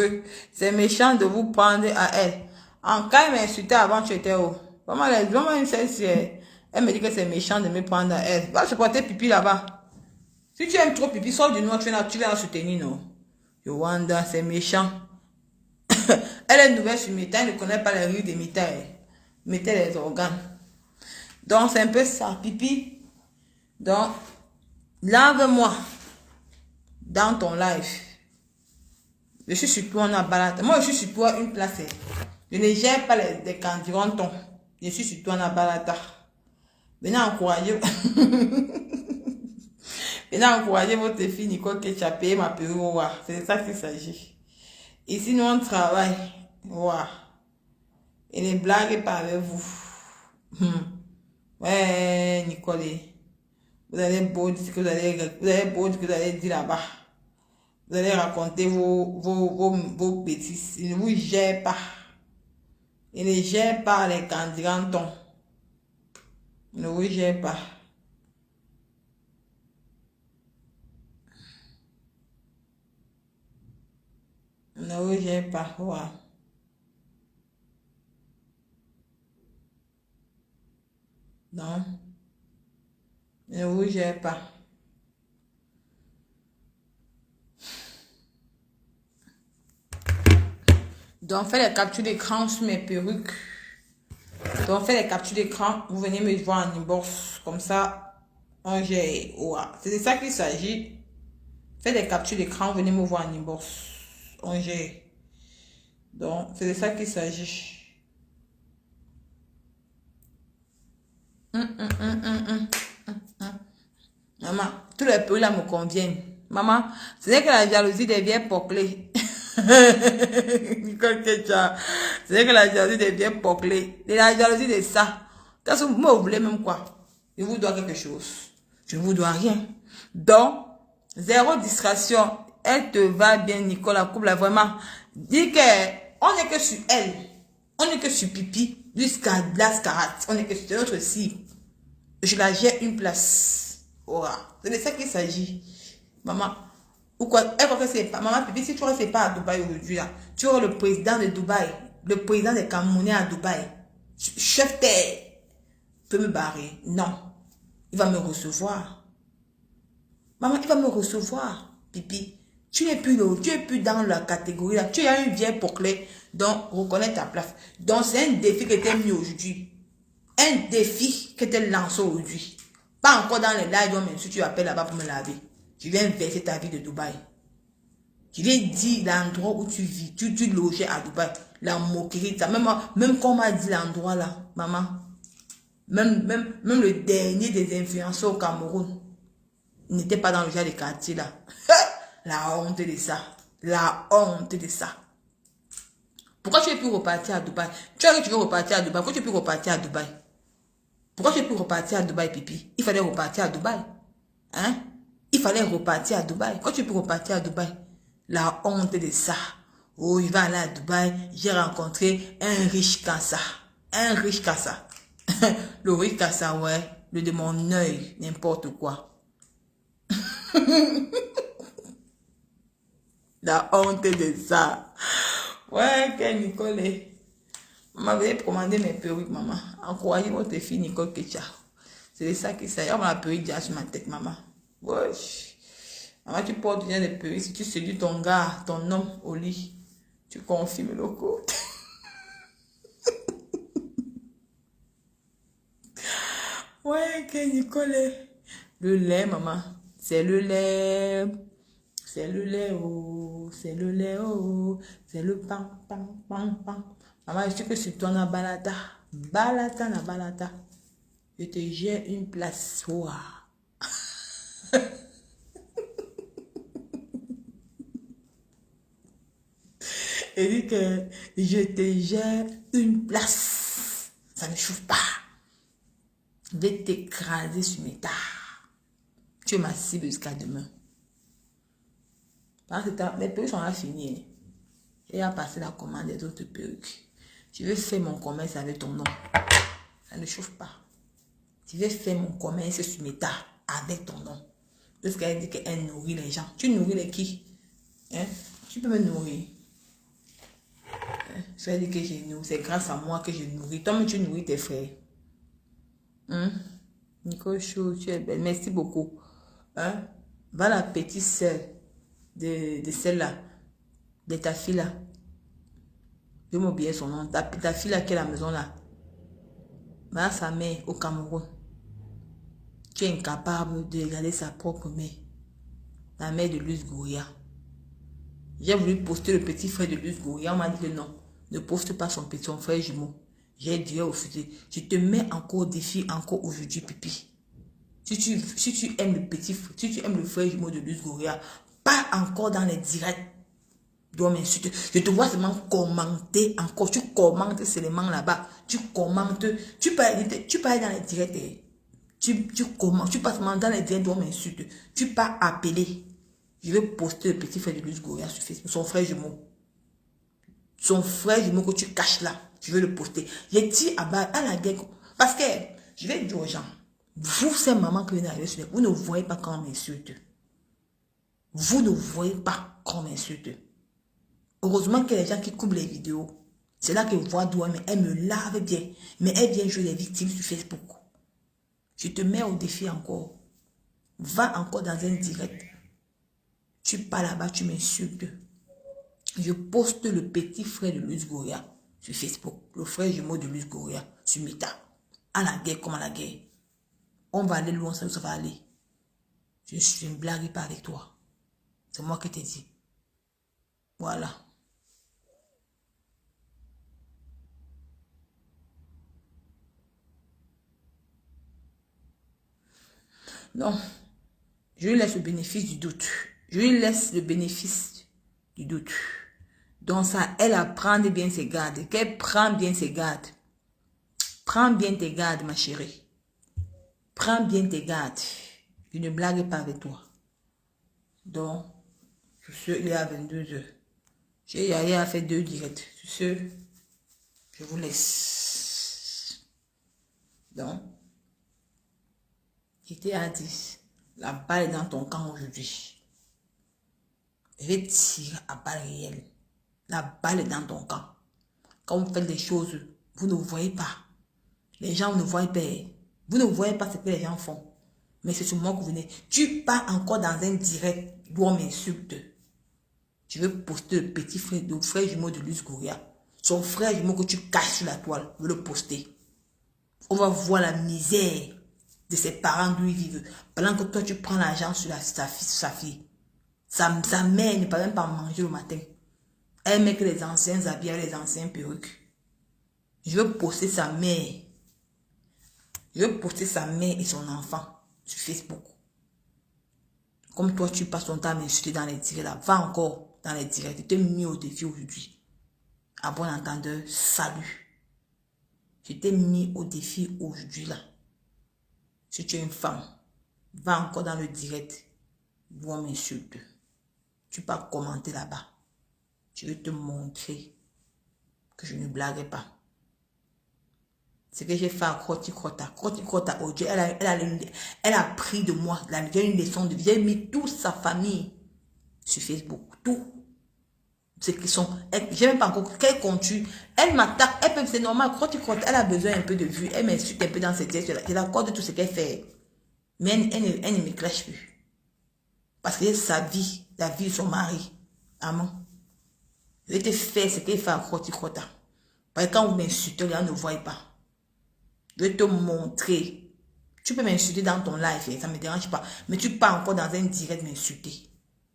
C'est méchant de vous prendre à elle. En cas, elle m'insultait avant, tu étais où? Vraiment, une celle-ci, elle me dit que c'est méchant de me prendre à elle. Va se porter pipi là-bas. Si tu aimes trop pipi, sors du noir, tu viens la soutenir, non? Yowanda, c'est méchant. Elle est nouvelle sur Meta, elle ne connaît pas les rues de Meta. Meta les organes. Donc, c'est un peu ça, pipi. Donc, lave-moi dans ton live. Je suis sur toi, on a balade. Moi, je suis sur toi, une place. Je ne gère pas les candirantons. Je suis sur toi, on a balade. Venez encourager. Venez encourager votre fille Nicole qui a payé ma perruque. C'est de ça qu'il s'agit. Ici, nous, on travaille. Wow. Et ne blaguez pas avec vous. Ouais, Nicole. Vous allez beau dire que vous allez dire là-bas. Vous allez raconter vos bêtises. Il ne vous gère pas. Il ne gère pas les candirantons. Il ne vous gère pas. Il ne vous gère pas. Wow. Non. Il ne vous gère pas. Donc, faites les captures d'écran sur mes perruques. Donc, faites les captures d'écran. Vous venez me voir en inbox. Comme ça, on gère. Ouais. C'est de ça qu'il s'agit. Faites des captures d'écran. Venez me voir en inbox. On gère. Donc, c'est de ça qu'il s'agit. Maman, tous les perruques là me conviennent. Maman, c'est que la jalousie devient poclée. Nicole Ketcha. C'est que la jalousie devient poclée. Et la jalousie de ça. Qu'est-ce que vous voulez même quoi? Je vous dois quelque chose. Je ne vous dois rien. Donc, zéro distraction. Elle te va bien, Nicole, la couple là, vraiment. Dis que on n'est que sur elle. On n'est que sur Pipi. Jusqu'à Blascarat. On n'est que sur notre cible. Je la gère une place. Voilà. C'est de ça qu'il s'agit. Maman. Ou quoi? Elle croit que c'est pas. Maman, Pipi, si tu ne restes pas à Dubaï aujourd'hui, là, tu auras le président de Dubaï. Le président des Camerounais à Dubaï. Chef terre. Peut me barrer. Non. Il va me recevoir. Maman, il va me recevoir. Pipi. Tu n'es plus dans la catégorie là. Tu as une vieille poclée. Donc, reconnais ta place. Donc, c'est un défi que tu as mis aujourd'hui. Un défi que tu as lancé aujourd'hui. Pas encore dans les lives, même si tu appelles là-bas pour me laver. Tu viens verser ta vie de Dubaï. Tu viens dire l'endroit où tu vis. Tu logeais à Dubaï. La moquerie. Même comme on m'a dit l'endroit là, maman. Même le dernier des influenceurs au Cameroun n'était pas dans le genre de quartier là. La honte de ça. La honte de ça. Pourquoi tu es plus reparti à Dubaï? Tu as dit que tu veux repartir à Dubaï. Pourquoi tu es plus reparti à Dubaï? Pourquoi tu es plus reparti à Dubaï, Pipi? Il fallait repartir à Dubaï. Hein? Il fallait repartir à Dubaï. Pourquoi tu es plus reparti à Dubaï? La honte de ça. Oh, il va aller à Dubaï. J'ai rencontré un riche Kassa. Un riche Kassa. Le riche Kassa, ouais. Le de mon œil. N'importe quoi. La honte de ça. Ouais, que Nicole. Maman, veuillez commander mes perruques, maman. Encouragez votre fille Nicole Ketcha. C'est de ça qui s'agit. On m'a la perruque déjà sur ma tête, maman. Wesh. Maman, tu portes bien des perruques. Si tu séduis ton gars, ton homme au lit, tu confirmes le code. Ouais, que Nicole. Le lait, maman. C'est le lait. C'est le lait, oh. C'est le lait, oh. C'est le pain, pain, pain, pain. Maman, je sais que c'est toi, na balata. Balata, na balata. Je te gère une place. Wow. Et dit que je te gère une place. Ça ne chauffe pas. Je vais t'écraser sur mes tares. Tu es ma cible jusqu'à demain. Parce que mes perruques sont là finies. Et à passer la commande des autres perruques. Je vais faire mon commerce avec ton nom. Ça ne chauffe pas. Je vais faire mon commerce sur mes tares avec ton nom. Parce qu'elle dit qu'elle nourrit les gens. Tu nourris les qui? Hein? Tu peux me nourrir. Je vais dire que je nourris. C'est grâce à moi que je nourris. Toi-même, tu nourris tes frères. Hein? Nicole Chou, tu es belle. Merci beaucoup. Hein? Va la petite sœur de celle-là. De ta fille là. Je m'oubliais son nom. Ta fille là qui est à la maison là. Mais sa mère au Cameroun. Tu es incapable de regarder sa propre mère. La mère de Luz Gouria. J'ai voulu poster le petit frère de Luz Gouria. On m'a dit que non. Ne poste pas son frère jumeau. J'ai dit refusé. Je te mets encore au défi encore aujourd'hui, pipi. Si tu aimes le petit frère, si tu aimes le frère jumeau de Luz Gouria, pas encore dans les directs. Dois m'insulter. Je te vois seulement commenter encore. Tu commentes seulement là-bas. Tu commentes. Tu peux aller dans les directs. Tu commentes. Tu passes dans les directs. Dois m'insulter. Tu peux appeler. Je vais poster le petit frère de Luz Gouria sur Facebook. Son frère jumeau. Son frère jumeau que tu caches là. Je vais le poster. J'ai dit à la guerre. Parce que je vais dire aux gens. Vous, ces mamans qui viennent arriver sur les... Vous ne voyez pas quand on m'insulte. Vous ne voyez pas quand on m'insulte. Heureusement que les gens qui couvrent les vidéos, c'est là qu'ils voient d'où elle me lave bien. Mais elle vient jouer les victimes sur Facebook. Je te mets au défi encore. Va encore dans un direct. Tu pars là-bas, tu m'insultes. Je poste le petit frère de Luz Gouria sur Facebook. Le frère jumeau de Luz Gouria sur Meta. À la guerre comme à la guerre. On va aller loin, ça va aller. Je ne blague pas avec toi. C'est moi qui t'ai dit. Voilà. Non. Je lui laisse le bénéfice du doute. Je lui laisse le bénéfice du doute. Donc ça, elle apprend bien ses gardes. Qu'elle prend bien ses gardes. Prends bien tes gardes, ma chérie. Prends bien tes gardes. Je ne blague pas avec toi. Donc, sur ce, il est à 22h. J'ai à faire 2 directs. Sur ce, je vous laisse. Donc, j'étais à 10. La balle est dans ton camp aujourd'hui. Je vais tirer à balle réelle. La balle est dans ton camp. Quand vous faites des choses, vous ne voyez pas. Les gens ne voient pas. Vous ne voyez pas ce que les gens font. Mais c'est sur moi que vous venez. Tu pars encore dans un direct où on m'insulte. Je vais poster le petit frère, le frère jumeau de Luz Gouria. Son frère jumeau que tu caches sur la toile. Je vais le poster. On va voir la misère de ses parents d'où ils vivent. Pendant que toi, tu prends l'argent sur sa fille. Sa mère ne peut même pas manger le matin. Elle met que les anciens habits, les anciens perruques. Je veux poster sa mère. Je veux poster sa mère et son enfant sur Facebook. Comme toi, tu passes ton temps à m'insulter dans les directs là. Va encore dans les directs. Je t'ai mis au défi aujourd'hui. À bon entendeur, salut. Je t'ai mis au défi aujourd'hui là. Si tu es une femme, va encore dans le direct. Où on m'insulte. Tu peux commenter là-bas. Je vais te montrer que je ne blague pas. C'est que j'ai fait à Kroti Krota. Kroti Krota, elle a pris de moi. J'ai une leçon de vie. J'ai mis toute sa famille sur Facebook. Tout. C'est qu'ils sont. J'ai même pas encore. Quel contenu. Elle m'attaque. C'est normal. Kroti Krota, elle a besoin un peu de vue. Elle m'insulte un peu dans ses textes. Je l'accorde tout ce qu'elle fait. Mais elle ne me clash plus. Parce que c'est sa vie. La vie de son mari. Amen. Je vais te faire ce qu'elle fait à Kroti Krota. Parce que quand vous m'insultez, les gens ne voient pas. Je vais te montrer. Tu peux m'insulter dans ton live, ça ne me dérange pas. Mais tu pars encore dans un direct m'insulter.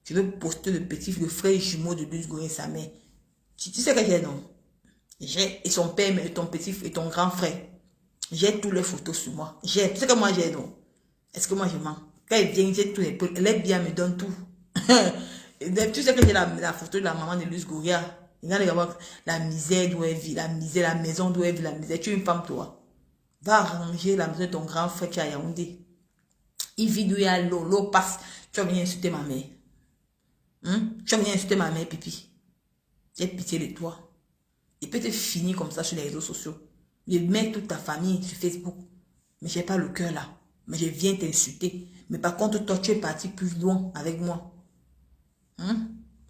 Je vais poster le frère jumeau de Luz Gouria et sa mère. Tu sais que j'ai, non? J'ai, et son père, et ton petit et ton grand frère. J'ai toutes les photos sur moi. J'ai, tu sais que moi j'ai, non? Est-ce que moi je mens? Quand elle vient, j'ai tous les photos. Elle est bien, elle me donne tout. Tu sais que j'ai la photo de la maman de Luz Gouria. Regardez la misère d'où elle vit, la misère, la maison d'où elle vit, la misère. Tu es une femme, toi. Va ranger la maison de ton grand frère qui est à Yaoundé. Il vit d'où il y a l'eau. L'eau passe. Tu vas venir insulter ma mère. Tu vas venir insulter ma mère, pipi. J'ai pitié de toi. Il peut te finir comme ça sur les réseaux sociaux. Je mets toute ta famille sur Facebook. Mais j'ai pas le cœur là. Mais je viens t'insulter. Mais par contre, toi, tu es parti plus loin avec moi.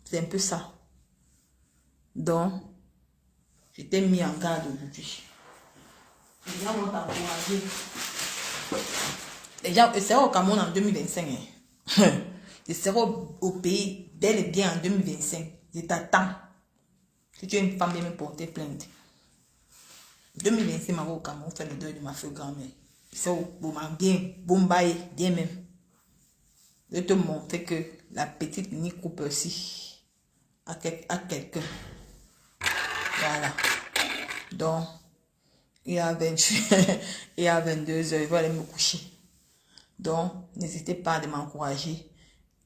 C'est un peu ça. Donc, je t'ai mis en garde aujourd'hui. Les gens vont t'encourager. Les gens, je serai au Cameroun en 2025. Je serai au pays bel et bien en 2025. Je t'attends. Si tu es une femme, viens me porter plainte. 2026, ma au Cameroun, fait le deuil de ma fille grand-mère. C'est au Bombaye, bien même. Je te montrer que la petite Nini coupe aussi à quelqu'un. Voilà. Donc, il y a 22 heures, je vais aller me coucher. Donc, n'hésitez pas à m'encourager.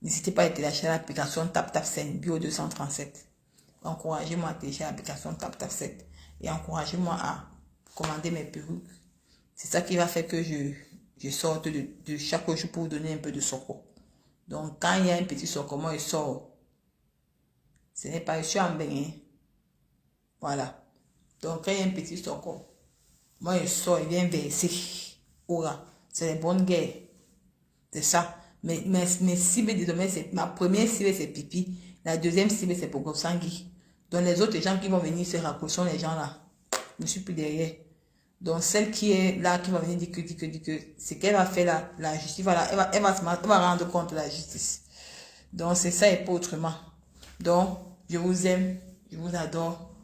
N'hésitez pas à télécharger l'application TapTapSend Bio 237. Encouragez-moi à télécharger l'application TapTapSend. Et encouragez-moi à commander mes perruques. C'est ça qui va faire que je sorte de chaque jour pour vous donner un peu de soco. Donc, quand il y a un petit soco, moi, je sors. Ce n'est pas, je suis en bain. Voilà. Donc, quand il y a un petit soco, moi, je sors, il vient verser. Aura. C'est les bonnes guerres. C'est ça. Mes cibles de domaine, c'est ma première cible, c'est pipi. La deuxième cible, c'est pour Gosangui. Donc, les autres gens qui vont venir se raccrocher sont les gens là. Je ne suis plus derrière. Donc, celle qui est là, qui va venir dire que, c'est qu'elle va faire la justice. Voilà, elle va rendre compte de la justice. Donc, c'est ça et pas autrement. Donc, je vous aime. Je vous adore.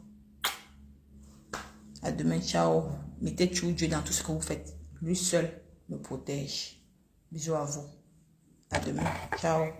À demain, ciao. Mettez tout Dieu dans tout ce que vous faites. Lui seul me protège. Bisous à vous. À demain. Ciao.